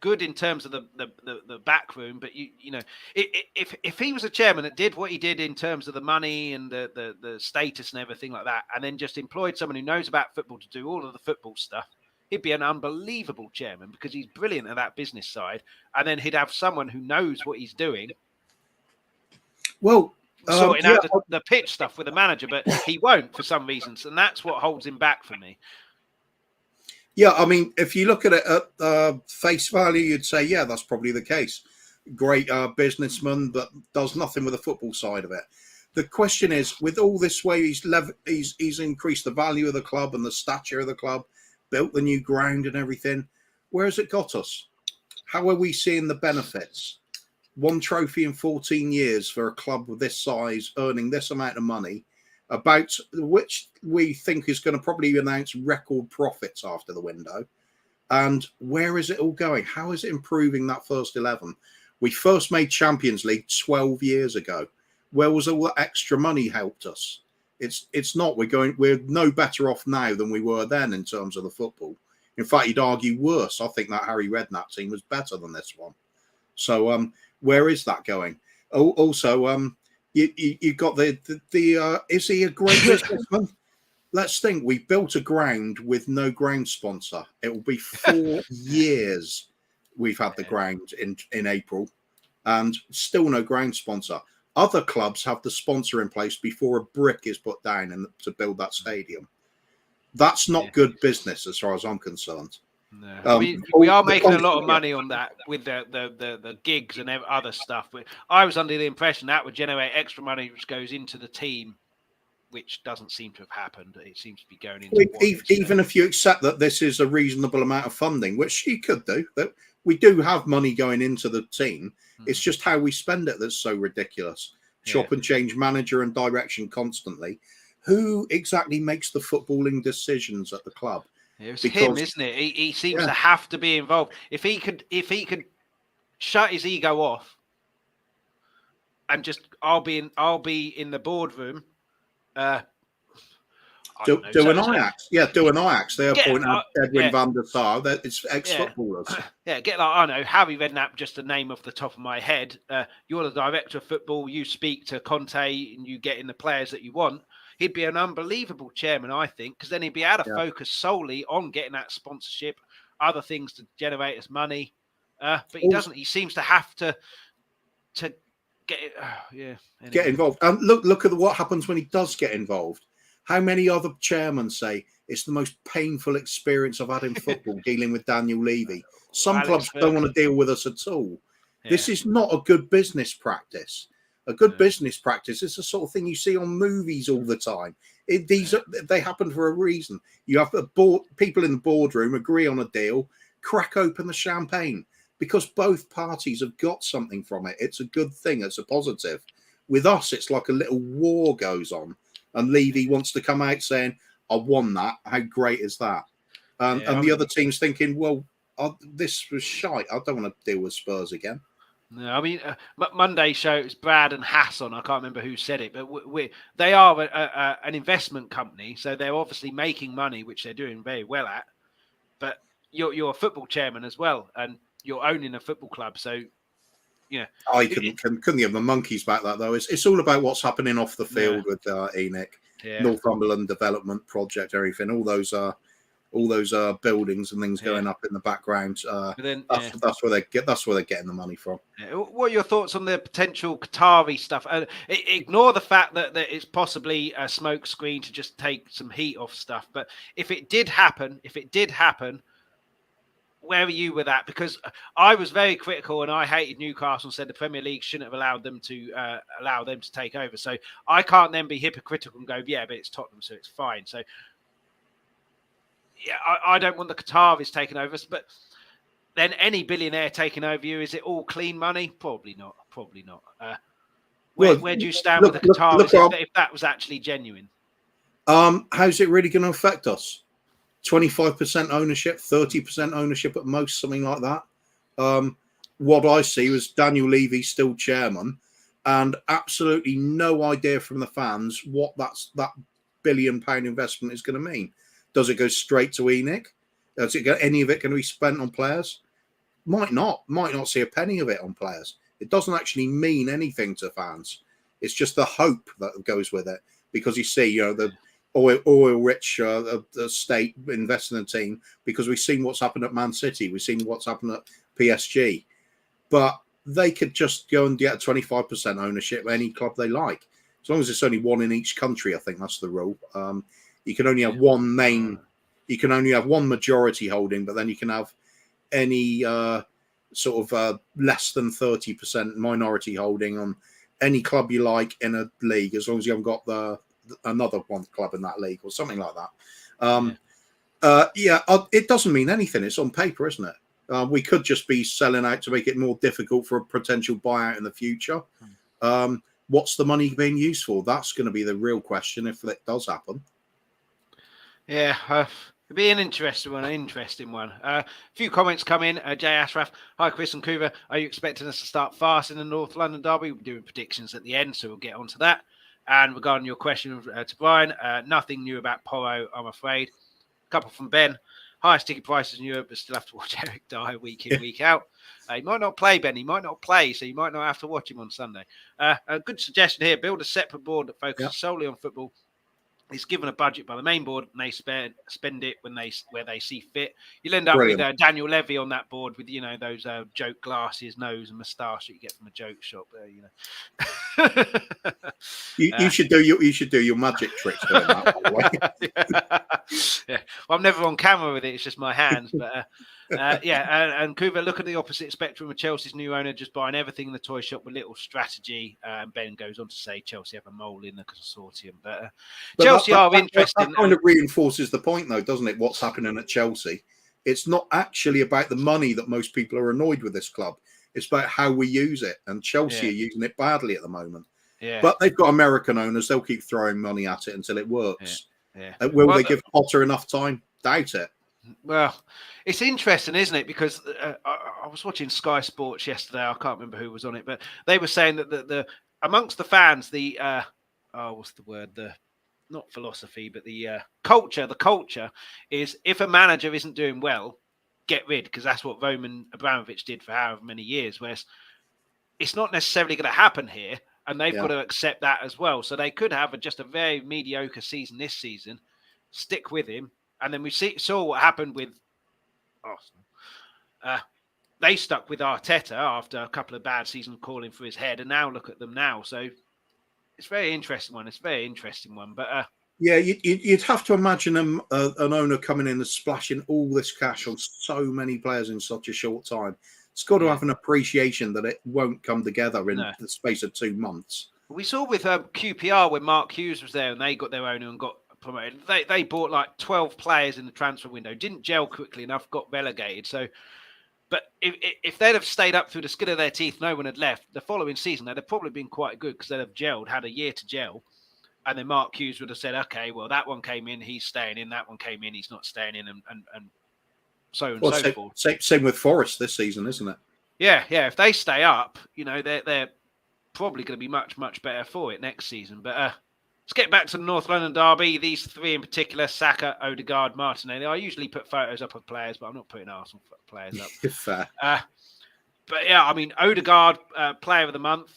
good in terms of the back room, but if he was a chairman that did what he did in terms of the money and the status and everything like that, and then just employed someone who knows about football to do all of the football stuff, he'd be an unbelievable chairman because he's brilliant at that business side. And then he'd have someone who knows what he's doing. Well, sorting out the pitch stuff with the manager, but he won't for some reasons, and that's what holds him back for me. Yeah, I mean, if you look at it at face value, you'd say, yeah, that's probably the case. Great businessman, but does nothing with the football side of it. The question is, with all this way, he's increased the value of the club and the stature of the club, built the new ground and everything. Where has it got us? How are we seeing the benefits? 1 trophy in 14 years for a club of this size, earning this amount of money, about which we think is going to probably announce record profits after the window. And where is it all going? How is it improving that first 11? We first made Champions League 12 years ago. Where was all that extra money helped us? It's not. We're no better off now than we were then in terms of the football. In fact, you'd argue worse. I think that Harry Redknapp team was better than this one. So where is that going? Also, you got the is he a great businessman? Let's think. We built a ground with no ground sponsor. It will be 4 years we've had the ground in April, and still no ground sponsor. Other clubs have the sponsor in place before a brick is put down to build that stadium. That's not good business as far as I'm concerned. No. We are making a lot of money on that with the gigs and other stuff. But I was under the impression that would generate extra money which goes into the team, which doesn't seem to have happened. It seems to be going into even if you accept that this is a reasonable amount of funding, which you could do, that we do have money going into the team. It's just how we spend it that's so ridiculous. Chop and change manager and direction constantly. Who exactly makes the footballing decisions at the club? It's him, isn't it? He seems to have to be involved. If he could shut his ego off and just I'll be in the boardroom. Do an Ajax. Do an Ajax. They appoint Edwin van der Sar. It's ex-footballers. Get like, I know, Harry Redknapp, just a name off the top of my head. You're the director of football. You speak to Conte and you get in the players that you want. He'd be an unbelievable chairman, I think, because then he'd be able to focus solely on getting that sponsorship, other things to generate us money. But he doesn't. He seems to have to get it. Anyway. Get involved. And look at what happens when he does get involved. How many other chairmen say it's the most painful experience I've had in football dealing with Daniel Levy? Some clubs don't want to deal with us at all. Yeah. This is not a good business practice. A good business practice is the sort of thing you see on movies all the time. They happen for a reason. You have people in the boardroom agree on a deal, crack open the champagne, because both parties have got something from it. It's a good thing. It's a positive. With us, it's like a little war goes on. And Levy wants to come out saying, I won that. How great is that? And the other team's thinking, well, this was shite. I don't want to deal with Spurs again. No, I mean, Monday show, it was Brad and Hassan. I can't remember who said it, but they are an investment company. So they're obviously making money, which they're doing very well at. But you're a football chairman as well, and you're owning a football club. So, I couldn't give the monkeys back that, though. It's all about what's happening off the field with Enoch, Northumberland Development Project, everything. All those buildings and things going up in the background. That's where they're getting the money from. Yeah. What are your thoughts on the potential Qatari stuff? Ignore the fact that it's possibly a smoke screen to just take some heat off stuff. But if it did happen, where are you with that? Because I was very critical and I hated Newcastle and said the Premier League shouldn't have allowed them to take over. So I can't then be hypocritical and go, yeah, but it's Tottenham, so it's fine. So yeah, I don't want the Qataris taking over us, but then any billionaire taking over you, is it all clean money? Probably not. Probably not. Where do you stand with the Qataris if that was actually genuine? How's it really going to affect us? 25% ownership, 30% ownership at most, something like that. What I see was Daniel Levy still chairman, and absolutely no idea from the fans what that £1 billion investment is going to mean. Does it go straight to ENIC? Does it get any of it going to be spent on players? Might not see a penny of it on players. It doesn't actually mean anything to fans. It's just the hope that goes with it, because you see, the oil-rich the state investing in the team, because we've seen what's happened at Man City, we've seen what's happened at PSG, but they could just go and get 25% ownership of any club they like, as long as it's only one in each country. I think that's the rule. You can only have one main, you can only have one majority holding, but then you can have any sort of less than 30% minority holding on any club you like in a league, as long as you haven't got another one club in that league or something like that. It doesn't mean anything. It's on paper, isn't it? We could just be selling out to make it more difficult for a potential buyout in the future. What's the money being used for? That's going to be the real question if it does happen. Yeah, it'll be an interesting one. A few comments come in. Jay Ashraf, hi Chris and Kuva. Are you expecting us to start fast in the North London derby? We're doing predictions at the end, so we'll get onto that. And regarding your question to Brian, nothing new about Porro, I'm afraid. A couple from Ben. Highest ticket prices in Europe, but still have to watch Eric Dyer week in, week out. He might not play, Ben. He might not play, so you might not have to watch him on Sunday. A good suggestion here, build a separate board that focuses solely on football. It's given a budget by the main board, and they spend it where they see fit. You'll end up with Daniel Levy on that board with those joke glasses, nose, and moustache that you get from a joke shop. You should do your magic tricks for that, by the way. Yeah. Well, I'm never on camera with it. It's just my hands. But and Kuva, look at the opposite spectrum of Chelsea's new owner, just buying everything in the toy shop with little strategy. And Ben goes on to say Chelsea have a mole in the consortium, but Chelsea are interesting. That kind of reinforces the point, though, doesn't it? What's happening at Chelsea? It's not actually about the money that most people are annoyed with this club. It's about how we use it, and Chelsea are using it badly at the moment. Yeah. But they've got American owners; they'll keep throwing money at it until it works. Will they give Potter enough time? Doubt it. Well, it's interesting, isn't it? Because I was watching Sky Sports yesterday. I can't remember who was on it, but they were saying that the amongst the fans, what's the word? Not philosophy, but the culture. The culture is, if a manager isn't doing well, get rid, because that's what Roman Abramovich did for however many years. Whereas it's not necessarily going to happen here, and they've got to accept that as well. So they could have just a very mediocre season this season, stick with him, and then we saw what happened with Arsenal. They stuck with Arteta after a couple of bad seasons, calling for his head, and now look at them now. So it's a very interesting one. But you'd have to imagine an owner coming in and splashing all this cash on so many players in such a short time. It's got to have an appreciation that it won't come together in the space of 2 months. We saw with QPR when Mark Hughes was there and they got their owner and got promoted. They bought like 12 players in the transfer window, didn't gel quickly enough, got relegated. So, but if they'd have stayed up through the skin of their teeth, no one had left. The following season, they'd have probably been quite good because they'd have gelled, had a year to gel. And then Mark Hughes would have said, okay, well, that one came in, he's staying in. That one came in, he's not staying in, and so forth. Same with Forest this season, isn't it? Yeah. If they stay up, they're probably going to be much, much better for it next season. But let's get back to the North London derby. These three in particular, Saka, Odegaard, Martinelli. I usually put photos up of players, but I'm not putting Arsenal players up. Fair. But yeah, I mean, Odegaard, player of the month.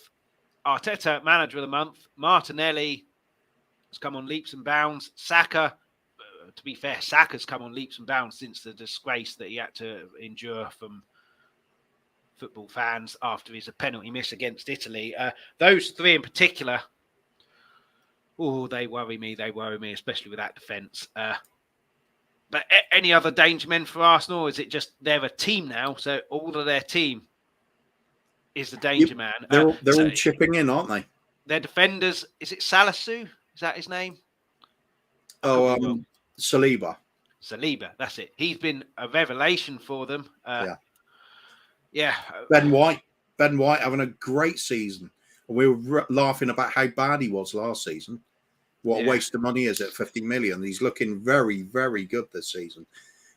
Arteta, manager of the month. Martinelli has come on leaps and bounds. Saka, to be fair, Saka's come on leaps and bounds since the disgrace that he had to endure from football fans after his penalty miss against Italy. Those three in particular, they worry me, especially with that defence. But any other danger men for Arsenal? Or is it just they're a team now, so all of their team is the danger man? They're all chipping in, aren't they? Their defenders, is it Salisu? Is that his name? Saliba. Saliba, that's it. He's been a revelation for them. Yeah. Ben White having a great season. We were laughing about how bad he was last season. What a waste of money is it? 50 million. He's looking very, very good this season.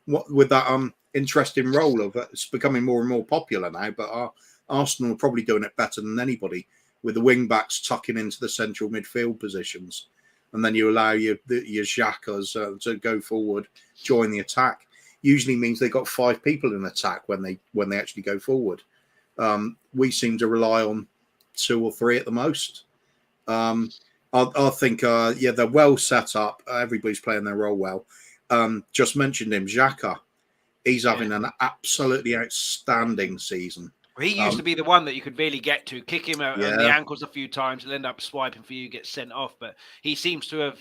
What with that interesting role of it's becoming more and more popular now. But Arsenal are probably doing it better than anybody with the wing backs tucking into the central midfield positions, and then you allow your Xhakas to go forward, join the attack. Usually means they've got 5 people in attack when they actually go forward. We seem to rely on 2 or 3 at the most. I think, they're well set up. Everybody's playing their role well. Just mentioned him, Xhaka. He's having an absolutely outstanding season. He used to be the one that you could really get to, kick him on the ankles a few times, he'll end up swiping for you, get sent off. But he seems to have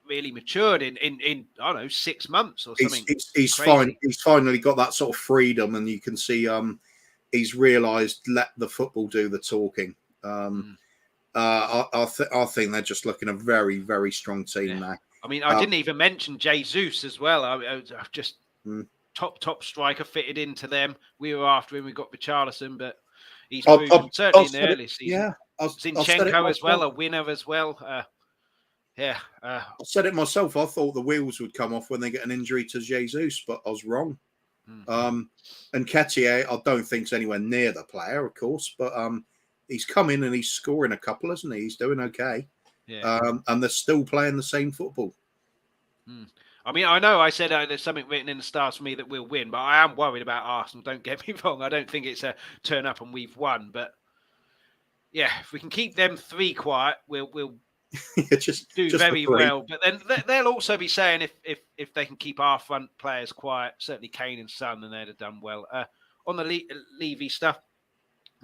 really matured in I don't know, 6 months or something. He's finally got that sort of freedom, and you can see he's realised let the football do the talking. I think they're just looking a very, very strong team now. I mean, I didn't even mention Jesus as well. I've just top striker fitted into them. We were after him. We got Richarlison, but he's proven certainly in the early season. Zinchenko as well, a winner as well. I said it myself. I thought the wheels would come off when they get an injury to Jesus, but I was wrong. And Nketiah, I don't think's anywhere near the player, of course, but he's come in and he's scoring a couple, isn't he? He's doing okay. And they're still playing the same football. I mean, I know I said there's something written in the stars for me that we'll win, but I am worried about Arsenal. Don't get me wrong. I don't think it's a turn up and we've won. But yeah, if we can keep them 3 quiet, we'll just very well. But then they'll also be saying if they can keep our front players quiet, certainly Kane and Son, then they'd have done well. On the Levy stuff,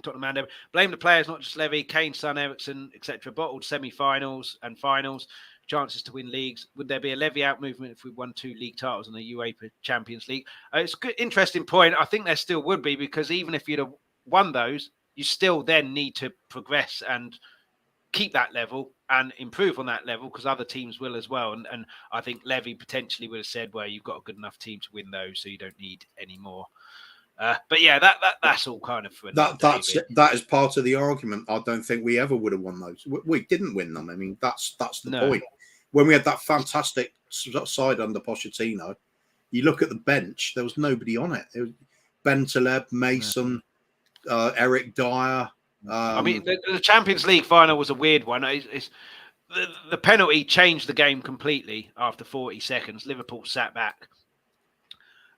Tottenham and blame the players, not just Levy, Kane, Son, Eriksen, etc. Bottled semi-finals and finals. Chances to win leagues. Would there be a Levy out movement if we won 2 league titles in the UEFA Champions League? It's a good, interesting point. I think there still would be, because even if you'd have won those, you still then need to progress and keep that level and improve on that level, because other teams will as well. And I think Levy potentially would have said, well, you've got a good enough team to win those, so you don't need any more. But yeah, that's all kind of for that is part of the argument. I don't think we ever would have won those. We didn't win them. I mean, that's the point. When we had that fantastic side under Pochettino, you look at the bench, there was nobody on it. It was Bentaleb, Mason, Eric Dyer. I mean, the Champions League final was a weird one. The penalty changed the game completely after 40 seconds. Liverpool sat back.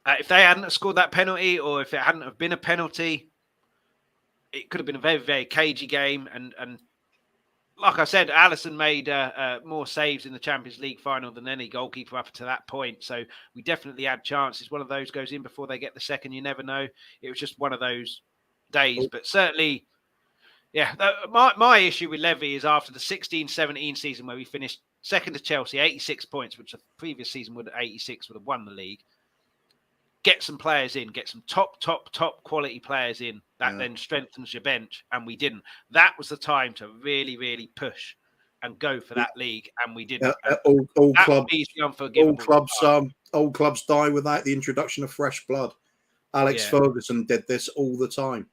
If they hadn't scored that penalty, or if it hadn't have been a penalty, it could have been a very, very cagey game. And like I said, Alisson made more saves in the Champions League final than any goalkeeper up to that point. So we definitely had chances. One of those goes in before they get the second. You never know. It was just one of those days. But certainly, yeah, my issue with Levy is after the 16-17 season where we finished second to Chelsea, 86 points, which the previous season would have won the league. Get some players in, get some top quality players in. That then strengthens your bench, and we didn't. That was the time to really, really push and go for that league, and we didn't. All clubs die without the introduction of fresh blood. Alex Ferguson did this all the time.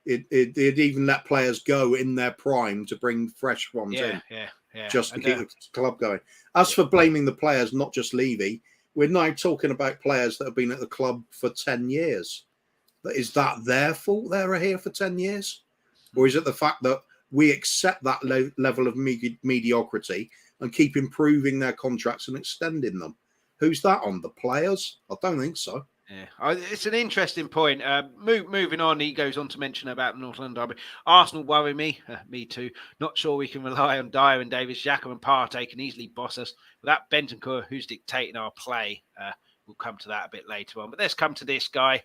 It even let players go in their prime to bring fresh ones in, just to keep the club going. As for blaming the players, not just Levy, we're now talking about players that have been at the club for 10 years. Is that their fault they're here for 10 years? Or is it the fact that we accept that level of mediocrity and keep improving their contracts and extending them? Who's that on? The players? I don't think so. Yeah, it's an interesting point. Moving on, he goes on to mention about the North London derby. Arsenal worry me. Me too. Not sure we can rely on Dyer and Davis. Xhaka and Partey can easily boss us. Without Bentancur, who's dictating our play, we'll come to that a bit later on. But let's come to this guy.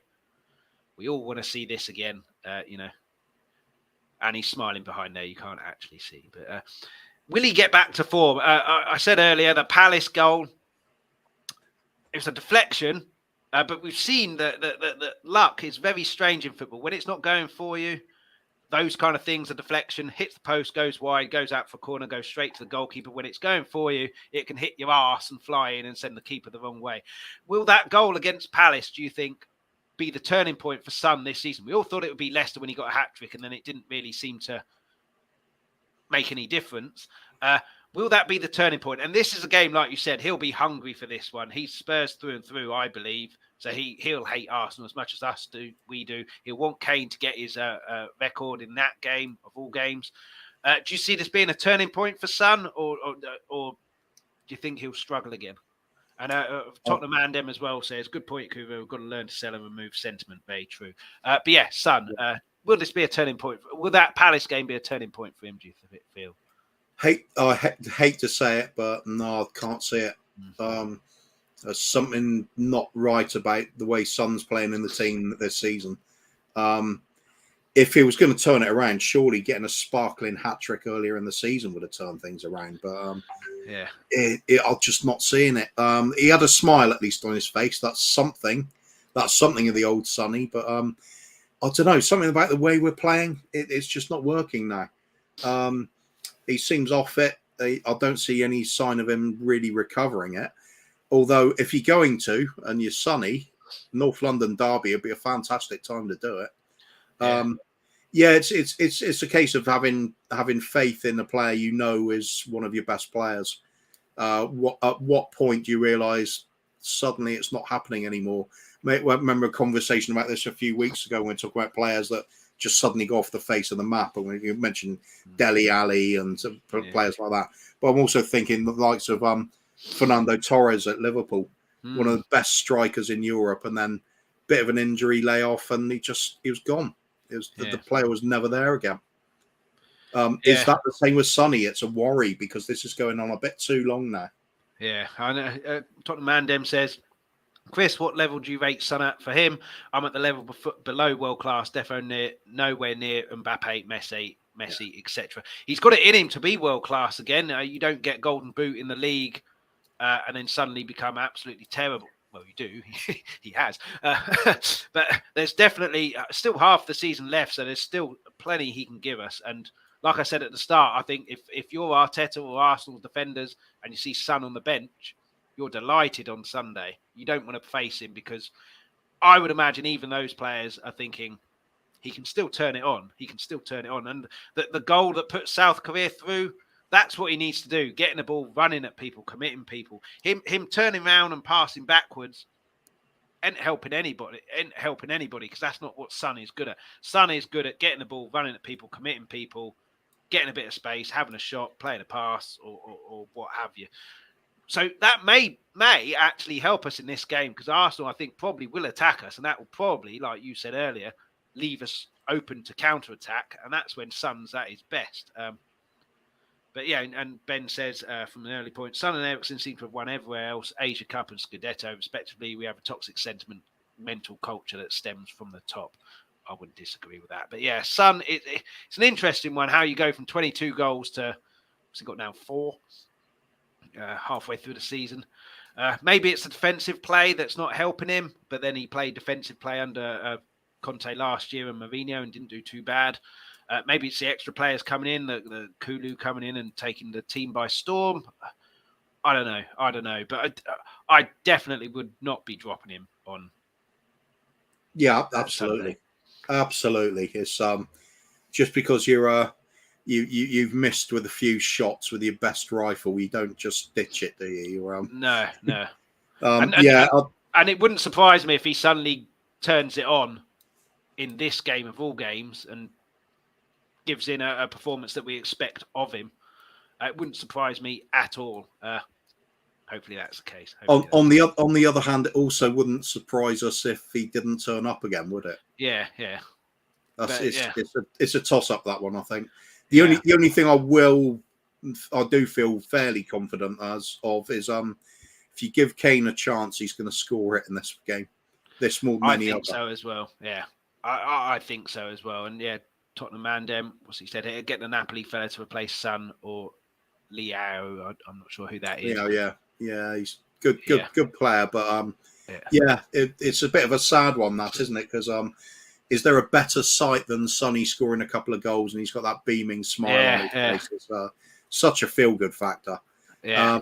We all want to see this again, and he's smiling behind there. You can't actually see. But will he get back to form? I said earlier, the Palace goal, it was a deflection. But we've seen that luck is very strange in football. When it's not going for you, those kind of things, a deflection, hits the post, goes wide, goes out for a corner, goes straight to the goalkeeper. When it's going for you, it can hit your arse and fly in and send the keeper the wrong way. Will that goal against Palace, do you think, be the turning point for Son this season? We all thought it would be Leicester when he got a hat-trick, and then it didn't really seem to make any difference. Will that be the turning point? And this is a game, like you said, he'll be hungry for this one. He's Spurs through and through, I believe. So he'll hate Arsenal as much as we do. He'll want Kane to get his record in that game of all games. Do you see this being a turning point for Son, or do you think he'll struggle again? And Tottenham and as well says, good point, Kuva. We've got to learn to sell and remove sentiment. Very true. But yeah, Son, will this be a turning point? Will that Palace game be a turning point for him, do you feel? I hate to say it, but no, I can't see it. There's something not right about the way Son's playing in the team this season. If he was going to turn it around, surely getting a sparkling hat-trick earlier in the season would have turned things around. But I'm just not seeing it. He had a smile at least on his face. That's something. That's something of the old Sonny. But I don't know, something about the way we're playing. It's just not working now. He seems off it. I don't see any sign of him really recovering it. Although, if you're going to, and you're Sonny, North London derby would be a fantastic time to do it. It's a case of having faith in the player you know is one of your best players. At what point do you realise suddenly it's not happening anymore? I remember a conversation about this a few weeks ago when we talked about players that just suddenly go off the face of the map. And when you mentioned Dele Alli and players like that. But I'm also thinking the likes of Fernando Torres at Liverpool, one of the best strikers in Europe, and then a bit of an injury layoff, and he was gone. The player was never there again. Is that the same with Sonny? It's a worry because this is going on a bit too long now. Yeah, I know. Tottenham Mandem says, Chris, what level do you rate Son at? For him, I'm at the level below world class, definitely nowhere near Mbappe, Messi, etc. He's got it in him to be world class again. You don't get golden boot in the league and then suddenly become absolutely terrible. Well, you do. He has. But there's definitely still half the season left, so there's still plenty he can give us. And like I said at the start, I think if you're Arteta or Arsenal defenders and you see Son on the bench, you're delighted on Sunday. You don't want to face him because I would imagine even those players are thinking he can still turn it on. He can still turn it on. And the goal that put South Korea through, that's what he needs to do. Getting the ball, running at people, committing people. Him turning around and passing backwards ain't helping anybody because that's not what Son is good at. Son is good at getting the ball, running at people, committing people, getting a bit of space, having a shot, playing a pass or what have you. So that may actually help us in this game because Arsenal, I think, probably will attack us. And that will probably, like you said earlier, leave us open to counter-attack. And that's when Son's at his best. But yeah, and Ben says from an early point, Son and Eriksen seem to have won everywhere else, Asia Cup and Scudetto, respectively. We have a toxic sentiment, mental culture that stems from the top. I wouldn't disagree with that. But yeah, Son, it's an interesting one, how you go from 22 goals to, what's he got now, 4? Halfway through the season. Maybe it's the defensive play that's not helping him, but then he played defensive play under Conte last year and Mourinho and didn't do too bad. Maybe it's the extra players coming in, the Kulu coming in and taking the team by storm. I don't know. But I definitely would not be dropping him on. Yeah, absolutely. Absolutely. It's just because you've missed with a few shots with your best rifle, you don't just ditch it, do you? No. And it wouldn't surprise me if he suddenly turns it on in this game of all games and gives in a performance that we expect of him. It wouldn't surprise me at all. Hopefully that's the case. On the other hand, it also wouldn't surprise us if he didn't turn up again, would it? Yeah. It's a toss-up, that one, I think. The only thing I do feel fairly confident is if you give Kane a chance, he's going to score it in this game. This more than any other. I think so as well. Yeah, I think so as well. And yeah, Tottenham Mandem, what's he said? Get the Napoli fella to replace Son or Liao. I'm not sure who that is. Yeah, he's good player, but it's a bit of a sad one, that, isn't it? Because is there a better sight than Sonny scoring a couple of goals and he's got that beaming smile on his face? It's such a feel-good factor. Yeah.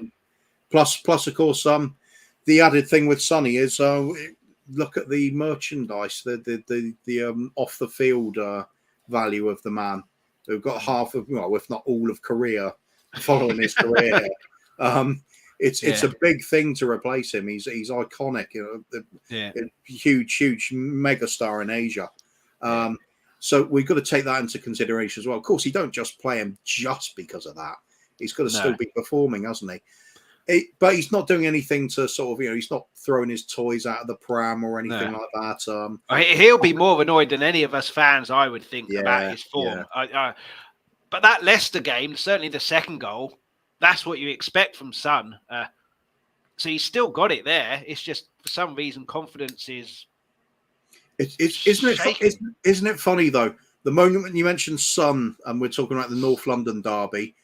Plus, of course, the added thing with Sonny is look at the merchandise, the off the field value of the man. We've got half of, well, if not all of Korea following his career. It's a big thing to replace him. He's iconic, huge megastar in Asia. So we've got to take that into consideration as well. Of course, he don't just play him just because of that. He's got to still be performing, hasn't he? But he's not doing anything to sort of, he's not throwing his toys out of the pram or anything like that. He'll be more annoyed than any of us fans, I would think, about his form. But that Leicester game, certainly the second goal, that's what you expect from Son. So he's still got it there. It's just for some reason confidence is. Isn't it funny though? The moment when you mentioned Son and we're talking about the North London derby,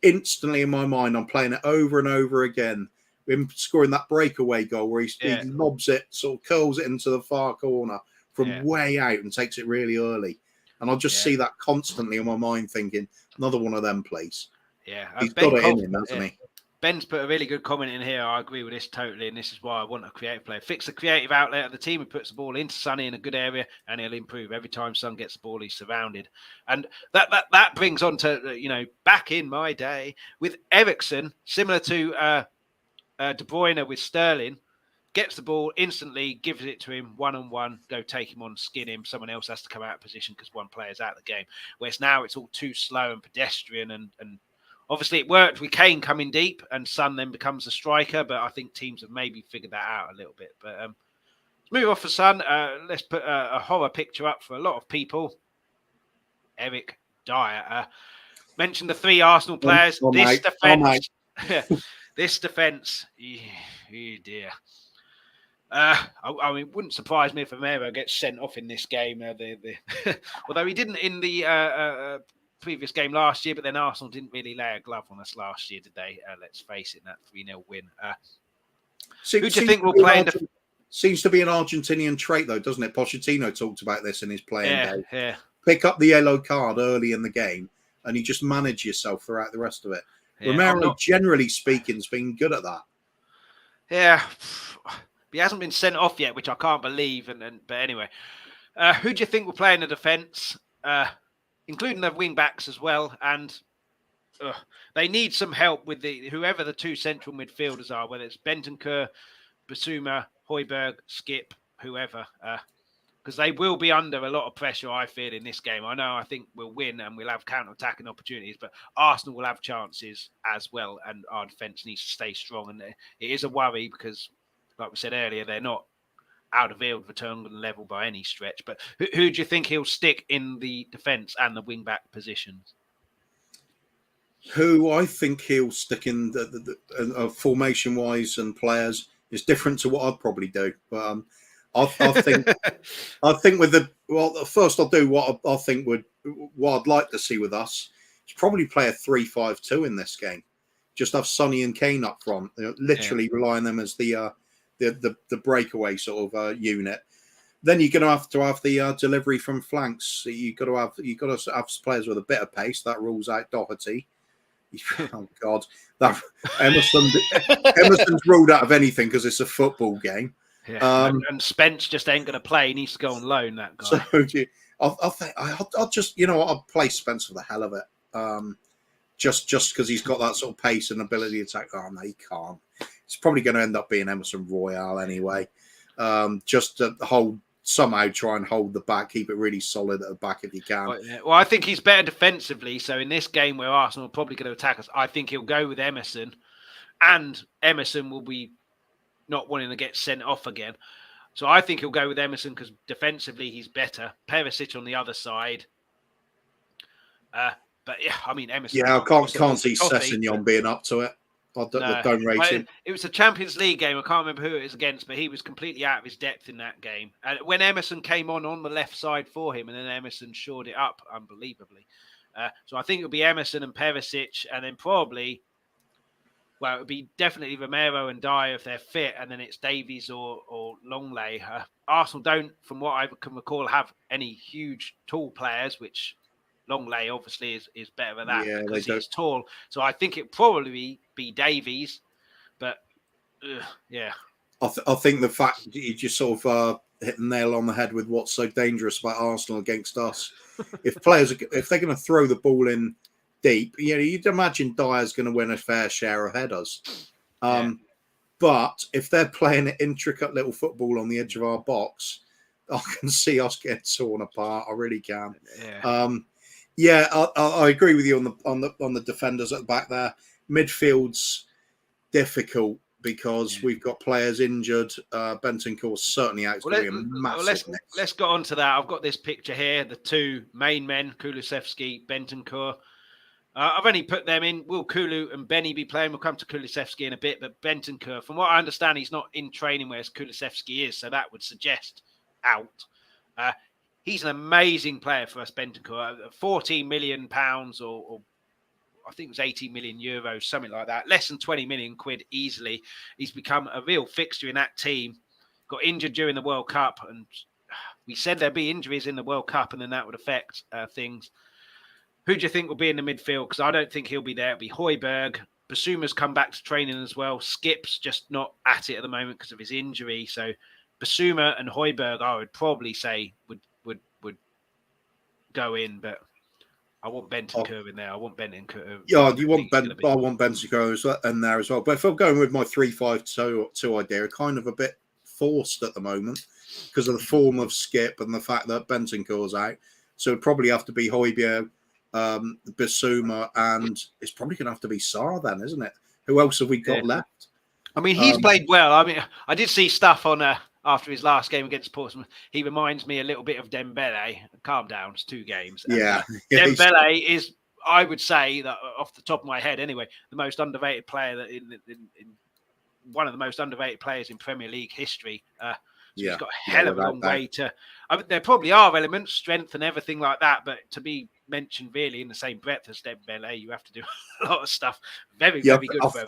instantly in my mind I'm playing it over and over again. Him scoring that breakaway goal where he lobs it, sort of curls it into the far corner from way out and takes it really early. And I'll just see that constantly in my mind, thinking another one of them, please. Yeah, he's got it in him, hasn't he? Ben's put a really good comment in here. I agree with this totally, and this is why I want a creative player. Fix the creative outlet of the team who puts the ball into Sonny in a good area, and he'll improve. Every time Son gets the ball, he's surrounded. And that brings on to, back in my day with Eriksen, similar to De Bruyne with Sterling, gets the ball instantly, gives it to him one-on-one, go take him on, skin him. Someone else has to come out of position because one player's out of the game. Whereas now it's all too slow and pedestrian and obviously, it worked with Kane coming deep, and Son then becomes a striker. But I think teams have maybe figured that out a little bit. But let's move off for Son. Let's put a horror picture up for a lot of people. Eric Dyer mentioned the 3 Arsenal players. This defence, this defence. Oh dear. I mean, it wouldn't surprise me if Romero gets sent off in this game. Although he didn't in the previous game last year, but then Arsenal didn't really lay a glove on us last year, did they? Let's face it, in that 3-0 win. Who do you think will play? Seems to be an Argentinian trait, though, doesn't it? Pochettino talked about this in his playing day. Yeah. Pick up the yellow card early in the game, and you just manage yourself throughout the rest of it. Yeah, Romero, generally speaking, has been good at that. Yeah, he hasn't been sent off yet, which I can't believe. But anyway, who do you think will play in the defence? Including the wing backs as well, and they need some help with whoever the 2 central midfielders are, whether it's Bentancur, Basuma, Højbjerg, Skip, whoever, because they will be under a lot of pressure, I feel, in this game. I think we'll win and we'll have counter-attacking opportunities, but Arsenal will have chances as well, and our defence needs to stay strong. And it is a worry because, like we said earlier, they're not out of field return level by any stretch. But who do you think he'll stick in the defence and the wing back positions? Who I think he'll stick in the formation wise and players is different to what I'd probably do. But I think first I'll do what I think what I'd like to see with us is probably play a 3-5-2 in this game. Just have Sonny and Kane up front, literally rely on them as the breakaway sort of unit. Then you're going to have the delivery from flanks. You've got to have players with a bit of pace. That rules out Doherty. Oh God, that Emerson's ruled out of anything because it's a football game. Yeah, and Spence just ain't going to play. He needs to go on loan. That guy. So I'll just I'll play Spence for the hell of it. Just because he's got that sort of pace and ability to attack. Oh no, he can't. It's probably going to end up being Emerson Royale anyway. Just to somehow try and hold the back, keep it really solid at the back if you can. Well, I think he's better defensively. So in this game where Arsenal are probably going to attack us, I think he'll go with Emerson, and Emerson will be not wanting to get sent off again. So I think he'll go with Emerson because defensively he's better. Perisic on the other side. But yeah, I mean Emerson. Yeah, I can't see Sessegnon being up to it. I don't rate him. It was a Champions League game. I can't remember who it was against, but he was completely out of his depth in that game. And when Emerson came on the left side for him, and then Emerson shored it up unbelievably. So I think it'll be Emerson and Perisic, and then probably Well, it would be definitely Romero and Dyer if they're fit, and then it's Davies or Longley. Arsenal don't, from what I can recall, have any huge tall players, which Longley obviously is better than that Yeah, they because don't. he's tall. So I think it probably be Davies, but yeah. I think the fact that you just sort of hit the nail on the head with what's so dangerous about Arsenal against us. If they're going to throw the ball in deep, you'd imagine Dyer's going to win a fair share of headers. But if they're playing an intricate little football on the edge of our box, I can see us getting torn apart. I really can. I agree with you on the defenders at the back there. Midfield's difficult because we've got players injured. Bentancur certainly out. It's going to be a massive mix. Let's go on to that. I've got this picture here. The two main men, Kulusevski, Bentancur. I've only put them in. Will Kulu and Benny be playing? We'll come to Kulusevski in a bit. But Bentancur, from what I understand, he's not in training where Kulusevski is. So that would suggest out. He's an amazing player for us, Bentancur. £14 million or I think it was 80 million euros, something like that. Less than 20 million quid easily. He's become a real fixture in that team. Got injured during the World Cup, and we said there'd be injuries in the World Cup, and then that would affect things. Who do you think will be in the midfield? Because I don't think he'll be there. It'll be Højbjerg. Basuma's come back to training as well. Skip's just not at it at the moment because of his injury. So Basuma and Højbjerg, I would probably say would go in, but I want Bentancur in there. I want Bentancur. Yeah, you want I want Bentancur in there as well. But if I'm going with my 3-5-2 idea, kind of a bit forced at the moment because of the form of Skip and the fact that Bentancur's out. So it'd probably have to be Højbjerg, Basuma, and it's probably going to have to be Sarr then, isn't it? Who else have we got left? I mean, he's played well. I mean, I did see stuff on after his last game against Portsmouth. He reminds me a little bit of Dembele. Calm down, it's 2 games. And, Dembele is, I would say, that off the top of my head anyway, the most underrated player that in one of the most underrated players in Premier League history. He's got a hell of a long way to. I mean, there probably are elements, strength, and everything like that, but to be mentioned really in the same breath as Dembele, you have to do a lot of stuff. Very good.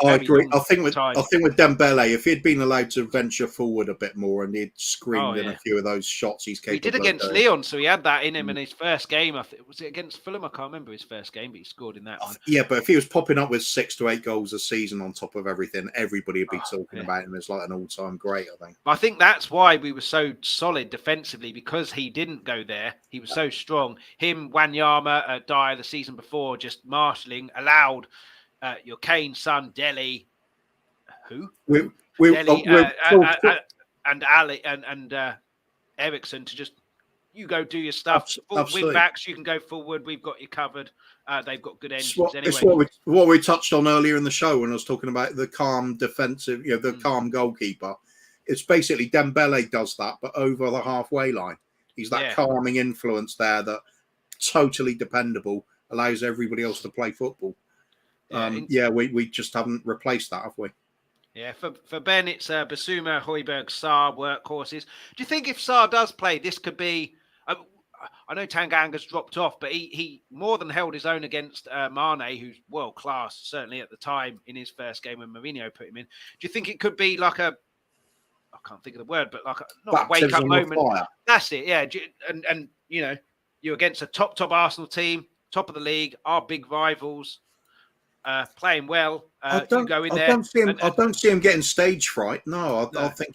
I agree. I think with Dembele, if he'd been allowed to venture forward a bit more and he'd screamed in a few of those shots, he's capable. He did against Lyon, so he had that in him in his first game. I think was it against Fulham? I can't remember his first game, but he scored in that one. Yeah, but if he was popping up with 6 to 8 goals a season on top of everything, everybody would be talking about him as like an all-time great. I think. I think that's why we were so solid defensively because he didn't go there. He was so strong. Him, Wanyama, Dyer the season before, just marshalling allowed your Kane son Dele, and Ali and Ericsson to just go do your stuff. Wing backs, you can go forward. We've got you covered. They've got good engines anyway. It's what we touched on earlier in the show when I was talking about the calm defensive, the calm goalkeeper. It's basically Dembele does that, but over the halfway line. He's that calming influence there that totally dependable, allows everybody else to play football. We just haven't replaced that, have we? Yeah, for Ben, it's Basuma, Højbjerg, Sarr, workhorses. Do you think if Sarr does play, this could be... I know Tanganga's dropped off, but he more than held his own against Mane, who's world-class, certainly at the time in his first game when Mourinho put him in. Do you think it could be like a... I can't think of the word, but like not a wake-up moment. That's it, yeah. And you're against a top Arsenal team, top of the league, our big rivals, playing well. I don't see him getting stage fright. No, I think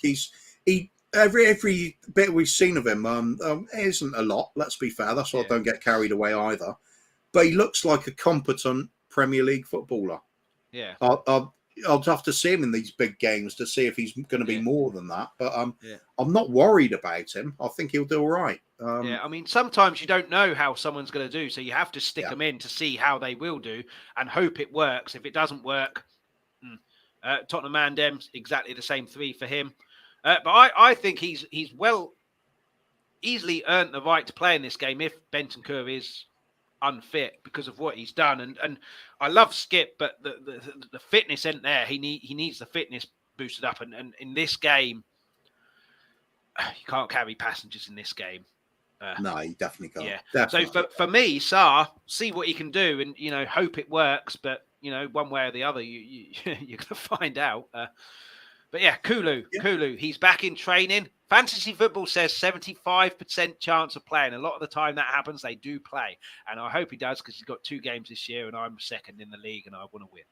every bit we've seen of him isn't a lot. Let's be fair. That's why I don't get carried away either. But he looks like a competent Premier League footballer. Yeah. I'll have to see him in these big games to see if he's going to be more than that. But I'm not worried about him. I think he'll do all right. I mean, sometimes you don't know how someone's going to do, so you have to stick them in to see how they will do and hope it works. If it doesn't work, Tottenham and Arsenal, exactly the same 3 for him. But I think he's easily earned the right to play in this game if Bentancur is unfit because of what he's done. And I love Skip, but the fitness isn't there. He needs the fitness boosted up. And in this game, you can't carry passengers in this game. No, you definitely can't. Yeah. Definitely. So for me, Sarr, see what he can do and, hope it works. But one way or the other, you're going to find out. But yeah, Kulu, he's back in training. Fantasy football says 75% chance of playing. A lot of the time that happens, they do play. And I hope he does, because he's got 2 games this year and I'm second in the league and I want to win.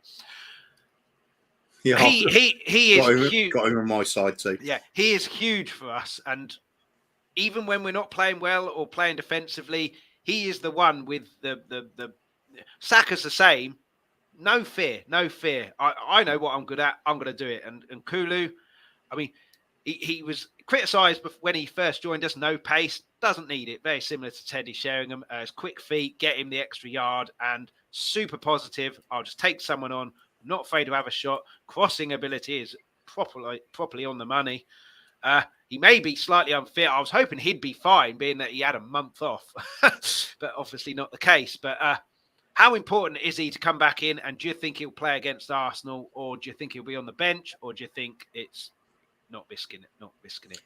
Yeah, he is huge. Got him on my side too. Yeah, he is huge for us. And even when we're not playing well or playing defensively, he is the one with the Saka's the same. No fear. I know what I'm good at. I'm going to do it. And Kulu, I mean, he was criticised when he first joined us. No pace, doesn't need it. Very similar to Teddy Sheringham. His quick feet, get him the extra yard, and super positive. I'll just take someone on. Not afraid to have a shot. Crossing ability is properly on the money. He may be slightly unfit. I was hoping he'd be fine, being that he had a month off, but obviously not the case. But how important is he to come back in? And do you think he'll play against Arsenal, or do you think he'll be on the bench, or do you think it's not risking it?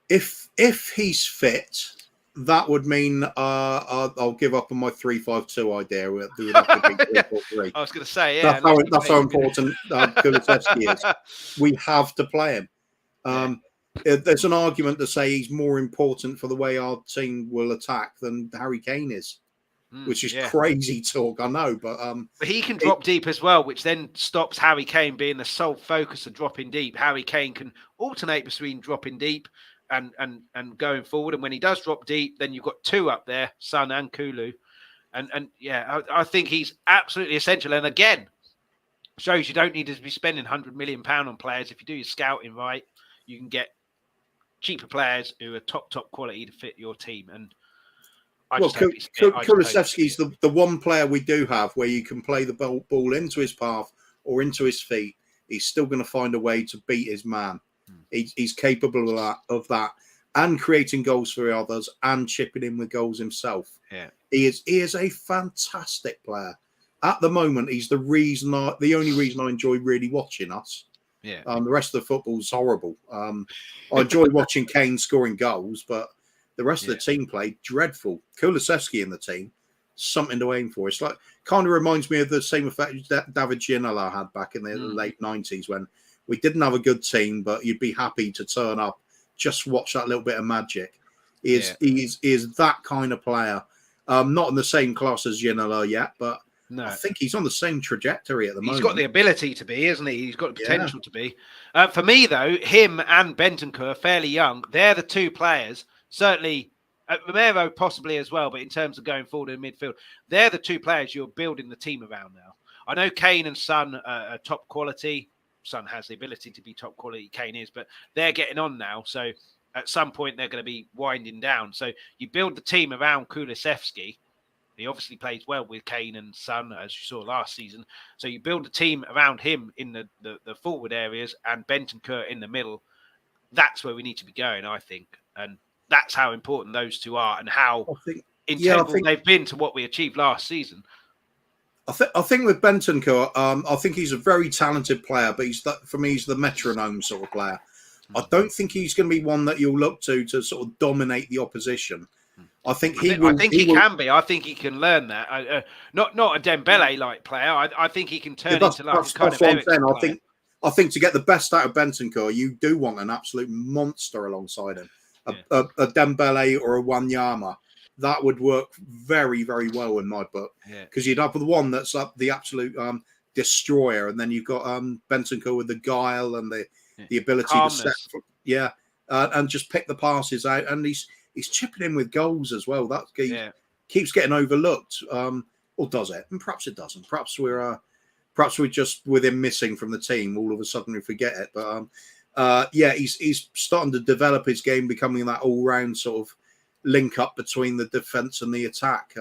If he's fit, that would mean I'll give up on my 3-5-2 idea. It would have to be 3-4-3. I was going to say, yeah. That's how important Kulusevski is. We have to play him. There's an argument to say he's more important for the way our team will attack than Harry Kane is, which is crazy talk, I know. But he can drop deep as well, which then stops Harry Kane being the sole focus of dropping deep. Harry Kane can alternate between dropping deep and going forward. And when he does drop deep, then you've got 2 up there, Son and Kulu. And I think he's absolutely essential. And again, shows you don't need to be spending £100 million on players. If you do your scouting right, you can get cheaper players who are top quality to fit your team. And Kulusevski's the one player we do have where you can play the ball into his path or into his feet. He's still going to find a way to beat his man. He's capable of that, and creating goals for others and chipping in with goals himself. Yeah, he is a fantastic player. At the moment, he's the only reason I enjoy really watching us. Yeah, the rest of the football's horrible. I enjoy watching Kane scoring goals, but the rest of the team played dreadful. Kulusevski in the team, something to aim for. It's like kind of reminds me of the same effect that David Ginola had back in the late 90s when we didn't have a good team, but you'd be happy to turn up, just watch that little bit of magic. He is that kind of player. Not in the same class as Ginola yet, but no. I think he's on the same trajectory at the moment. He's got the ability to be, isn't he? He's got the potential to be. For me, though, him and Bentancur, fairly young, they're the 2 players. Certainly, Romero possibly as well, but in terms of going forward in midfield, they're the 2 players you're building the team around now. I know Kane and Son are top quality. Son has the ability to be top quality, Kane is, but they're getting on now. So at some point, they're going to be winding down. So you build the team around Kulusevski. He obviously plays well with Kane and Son, as you saw last season. So you build a team around him in the forward areas and Bentancur in the middle. That's where we need to be going, I think. And that's how important those 2 are and how integral they've been to what we achieved last season. I think with Bentancur, I think he's a very talented player, but for me, he's the metronome sort of player. I don't think he's going to be one that you'll look to sort of dominate the opposition. I think he can be. I think he can learn that. Not a Dembele-like player. I think he can turn into like a kind of Ericsson player. I think to get the best out of Bentancur, you do want an absolute monster alongside him. A Dembele or a Wanyama. That would work very, very well in my book. Because you'd have the one that's the absolute destroyer, and then you've got Bentancur with the guile and the ability to set, and just pick the passes out. And he's chipping in with goals as well. That keeps getting overlooked, or does it? And perhaps it doesn't. Perhaps we're just with him missing from the team. All of a sudden we forget it. But he's starting to develop his game, becoming that all-round sort of link up between the defense and the attack.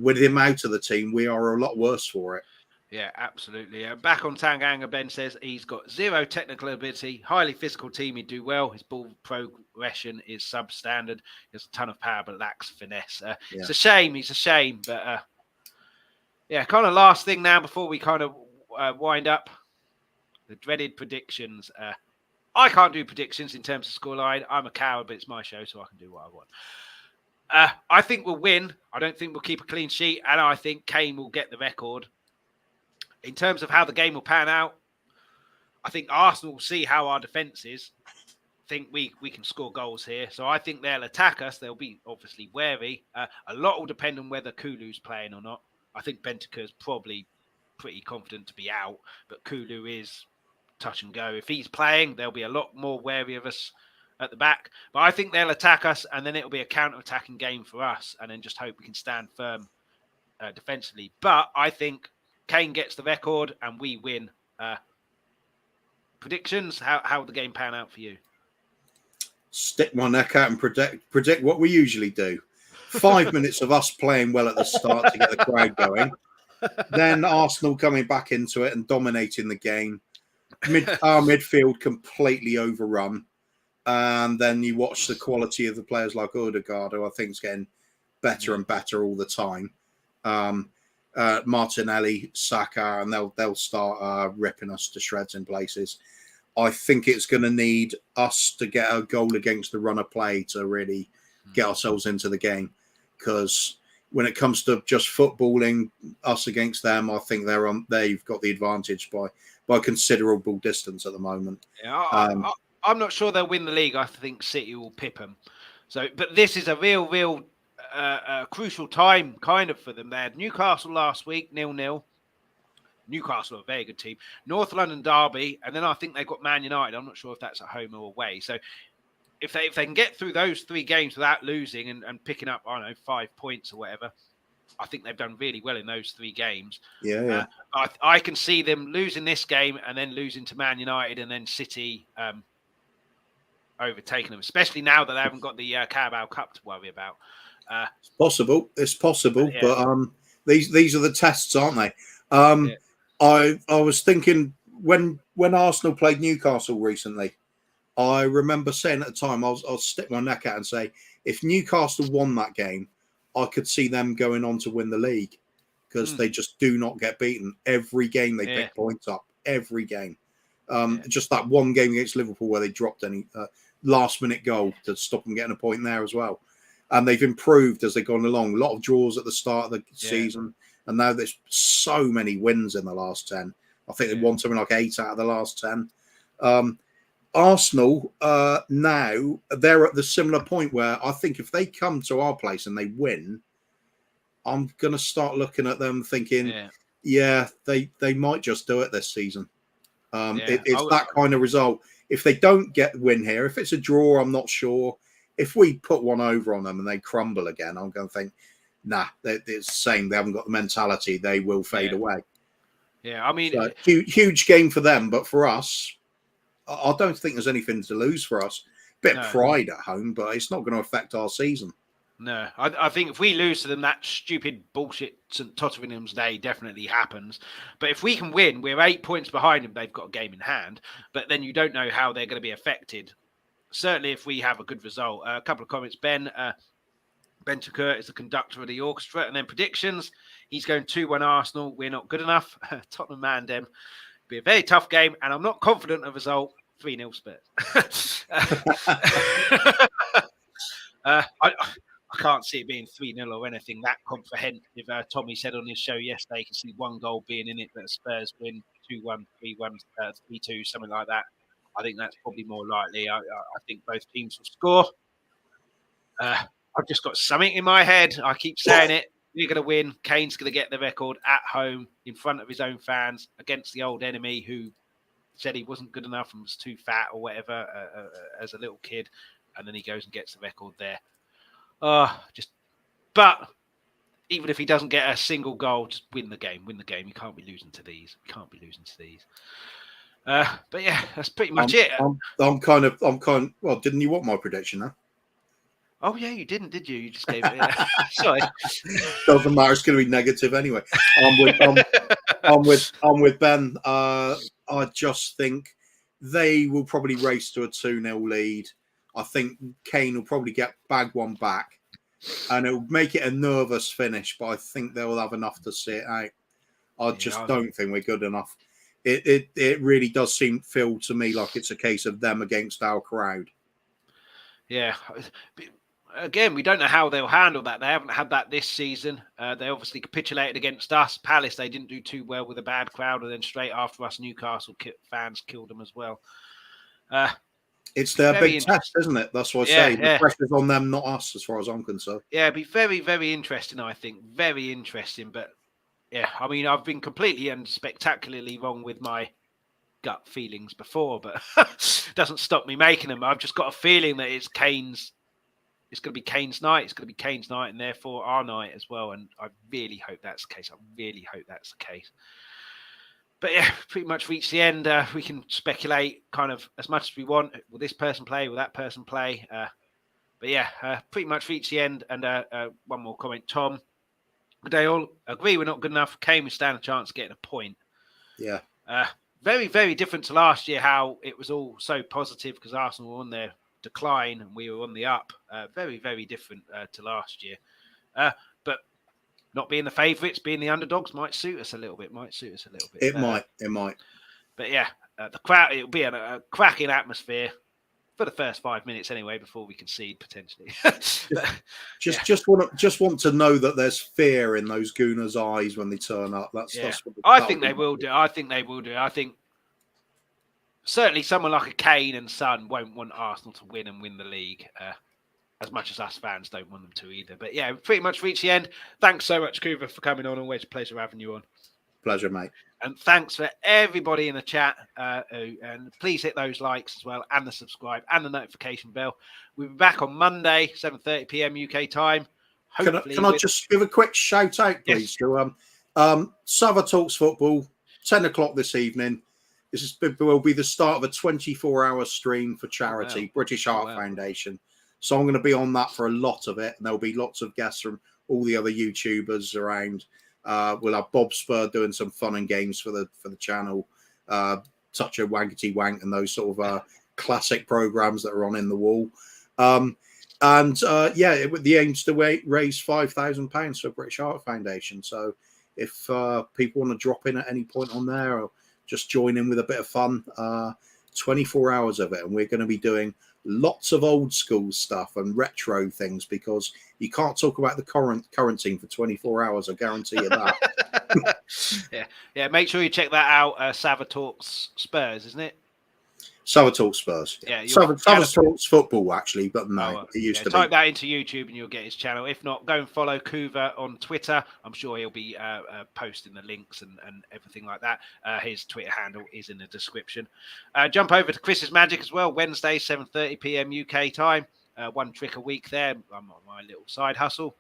With him out of the team, we are a lot worse for it. Yeah, absolutely. Back on Tanganga, Ben says he's got 0 technical ability, highly physical team. He'd do well. His ball progression is substandard. He has a ton of power, but lacks finesse. It's a shame. He's a shame. But kind of last thing now before we kind of wind up, the dreaded predictions. I can't do predictions in terms of scoreline. I'm a coward, but it's my show, so I can do what I want. I think we'll win. I don't think we'll keep a clean sheet, and I think Kane will get the record. In terms of how the game will pan out, I think Arsenal will see how our defence is. Think we can score goals here. So I think they'll attack us. They'll be obviously wary. A lot will depend on whether Kulu's playing or not. I think Bentancur's probably pretty confident to be out, but Kulu is touch and go. If he's playing, they'll be a lot more wary of us at the back. But I think they'll attack us, and then it'll be a counter-attacking game for us, and then just hope we can stand firm defensively. But I think Kane gets the record, and we win. Predictions? How will the game pan out for you? Stick my neck out and predict what we usually do. 5 minutes of us playing well at the start to get the crowd going. Then Arsenal coming back into it and dominating the game. Our midfield completely overrun. And then you watch the quality of the players like Odegaard, who I think is getting better and better all the time. Martinelli, Saka, and they'll start ripping us to shreds in places. I think it's going to need us to get a goal against the run of play to really get ourselves into the game. Because when it comes to just footballing us against them, I think they've got the advantage by considerable distance at the moment. Yeah, I'm not sure they'll win the league. I think City will pip them. So, but this is a real crucial time kind of for them. They had Newcastle last week, 0-0. Newcastle are a very good team. North London derby, and then I think they've got Man United. I'm not sure if that's at home or away. So if they can get through those 3 games without losing and picking up, I don't know, 5 points or whatever, I think they've done really well in those 3 games. Yeah. I can see them losing this game and then losing to Man United and then City overtaking them, especially now that they haven't got the Carabao Cup to worry about. It's possible, yeah. But these are the tests, aren't they? I was thinking when Arsenal played Newcastle recently, I remember saying at the time, I'll stick my neck out and say, if Newcastle won that game, I could see them going on to win the league because they just do not get beaten. Every game they pick points up. Every game. Just that one game against Liverpool where they dropped any last-minute goal to stop them getting a point there as well. And they've improved as they've gone along. A lot of draws at the start of the season. And now there's so many wins in the last 10. I think they won something like 8 out of the last 10. Arsenal, now, they're at the similar point where I think if they come to our place and they win, I'm going to start looking at them thinking, they might just do it this season. It's that kind of result. If they don't get the win here, if it's a draw, I'm not sure. If we put one over on them and they crumble again, I'm going to think, nah, it's the same. They haven't got the mentality. They will fade away. Yeah, I mean... So, huge game for them, but for us, I don't think there's anything to lose for us. Bit of pride at home, but it's not going to affect our season. No, I think if we lose to them, that stupid bullshit St Tottenham's Day definitely happens. But if we can win, we're 8 points behind them. They've got a game in hand. But then you don't know how they're going to be affected. Certainly if we have a good result. A couple of comments. Bentancur is the conductor of the orchestra. And then predictions. He's going 2-1 Arsenal. We're not good enough. Tottenham and them. Be a very tough game. And I'm not confident of result. 3-0 Spurs. I can't see it being 3-0 or anything that comprehensive. Tommy said on his show yesterday, he can see 1 goal being in it, but Spurs win 2-1, 3-1, 3-2, something like that. I think that's probably more likely. I think both teams will score. I've just got something in my head. I keep saying it. We're going to win. Kane's going to get the record at home in front of his own fans against the old enemy who said he wasn't good enough and was too fat or whatever as a little kid. And then he goes and gets the record there. But even if he doesn't get a single goal, just win the game. You can't be losing to these. But yeah, that's pretty much it. I'm kind of. Well, didn't you want my prediction now? Oh yeah, you didn't, did you? You just gave it. Sorry. Doesn't matter. It's going to be negative anyway. I'm with Ben. I just think they will probably race to a 2-0 lead. I think Kane will probably bag one back, and it'll make it a nervous finish. But I think they'll have enough to see it out. I just don't think we're good enough. It really does feel to me like it's a case of them against our crowd. Yeah, again, we don't know how they'll handle that. They haven't had that this season. They obviously capitulated against us. Palace, they didn't do too well with a bad crowd, and then straight after us, Newcastle fans killed them as well. It's their big test, isn't it? That's what I say. The pressure's on them, not us, as far as I'm concerned. Yeah, it'd be very, very interesting, I think. Very interesting. But, yeah, I mean, I've been completely and spectacularly wrong with my gut feelings before, but doesn't stop me making them. I've just got a feeling that it's going to be Kane's night. It's going to be Kane's night, and therefore our night as well. And I really hope that's the case. But yeah, pretty much reached the end. We can speculate kind of as much as we want. Will this person play? Will that person play? But yeah, pretty much reached the end. And one more comment, Tom. They all agree we're not good enough. Kane, we stand a chance of getting a point. Yeah. Very, very different to last year, how it was all so positive because Arsenal were on their decline and we were on the up. Very, very different to last year. But not being the favourites, being the underdogs might suit us a little bit. It might. But yeah, the crowd, it'll be a cracking atmosphere for the first 5 minutes anyway, before we concede potentially. just want to know that there's fear in those Gooners' eyes when they turn up. That's what I think they will do. I think certainly someone like a Kane and Son won't want Arsenal to win and win the league. As much as us fans don't want them to either. But yeah, pretty much reached the end. Thanks so much, Kuva, for coming on. Always a pleasure having you on. Pleasure, mate. And thanks for everybody in the chat. And please hit those likes as well, and the subscribe and the notification bell. We'll be back on Monday, 7:30 p.m. UK time. Can I just give a quick shout out, please, to Sava Talks Football, 10 o'clock this evening. This will be the start of a 24-hour stream for charity, British Heart Foundation. So I'm going to be on that for a lot of it, and there'll be lots of guests from all the other YouTubers around. We'll have Bob Spur doing some fun and games for the channel, Touch a Wankety Wank, and those sort of classic programs that are on In the Wall. The aim's to raise £5,000 for British Heart Foundation. So if people want to drop in at any point on there, or just join in with a bit of fun, 24 hours of it, and we're going to be doing lots of old school stuff and retro things, because you can't talk about the current team for 24 hours. I guarantee you that. Yeah. Make sure you check that out. Sava Talks Spurs, isn't it? Sava Talks Spurs. Yeah. Sava Talks Football, actually, but no, it used to be. Type that into YouTube and you'll get his channel. If not, go and follow Kuva on Twitter. I'm sure he'll be posting the links and everything like that. His Twitter handle is in the description. Jump over to Chris's Magic as well. Wednesday, 7:30 p.m. UK time. One trick a week there. I'm on my little side hustle.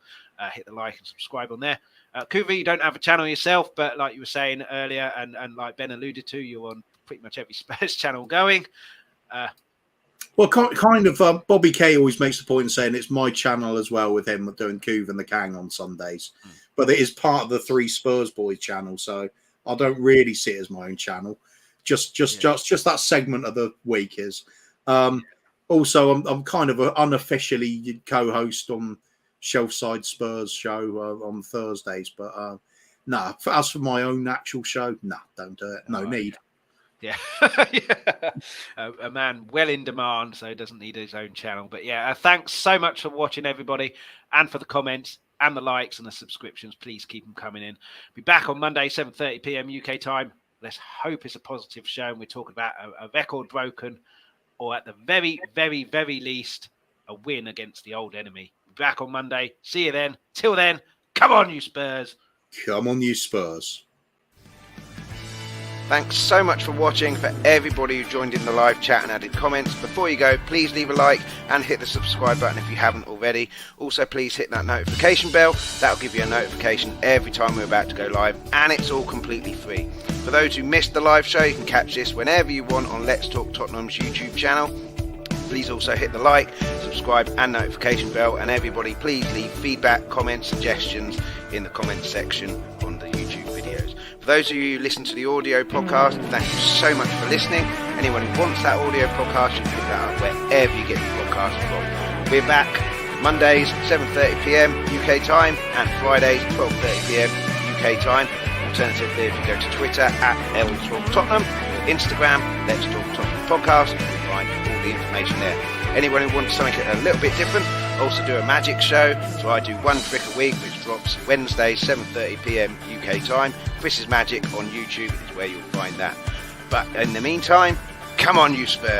Hit the like and subscribe on there. Kuva, you don't have a channel yourself, but like you were saying earlier, and like Ben alluded to, you're on pretty much every Spurs channel going. Well, kind of. Bobby K always makes the point of saying it's my channel as well, with him doing Kuva and the Kang on Sundays. But it is part of the Three Spurs Boys channel, so I don't really see it as my own channel. Just that segment of the week is. Also, I'm kind of unofficially co-host on Shelfside Spurs show on Thursdays, but as for my own actual show, don't do it. No need. Yeah. A man well in demand, so he doesn't need his own channel. But yeah, thanks so much for watching, everybody, and for the comments and the likes and the subscriptions. Please keep them coming in. Be back on Monday, 7:30 p.m. UK time. Let's hope it's a positive show, and we're talking about a record broken, or at the very, very, very least, a win against the old enemy. Be back on Monday. See you then. Till then, come on, you Spurs. Come on, you Spurs. Thanks so much for watching. For everybody who joined in the live chat and added comments, before you go, please leave a like and hit the subscribe button if you haven't already. Also, please hit that notification bell. That'll give you a notification every time we're about to go live, and it's all completely free. For those who missed the live show, you can catch this whenever you want on Let's Talk Tottenham's YouTube channel. Please also hit the like, subscribe and notification bell, and everybody please leave feedback, comments, suggestions in the comments section on the YouTube videos. For those of you who listen to the audio podcast, thank you so much for listening. Anyone who wants that audio podcast, you can pick that up wherever you get the podcast from. We're back Mondays 7:30 p.m. UK time and Fridays 12:30 p.m. UK time. Alternatively, if you go to Twitter at @LTalkTottenham, or Instagram Let's Talk Tottenham Podcast, you'll find all the information there. Anyone who wants something a little bit different, I also do a magic show. So I do one trick a week, which drops Wednesday, 7:30 p.m. UK time. Chris's Magic on YouTube is where you'll find that. But in the meantime, come on, you Spurs.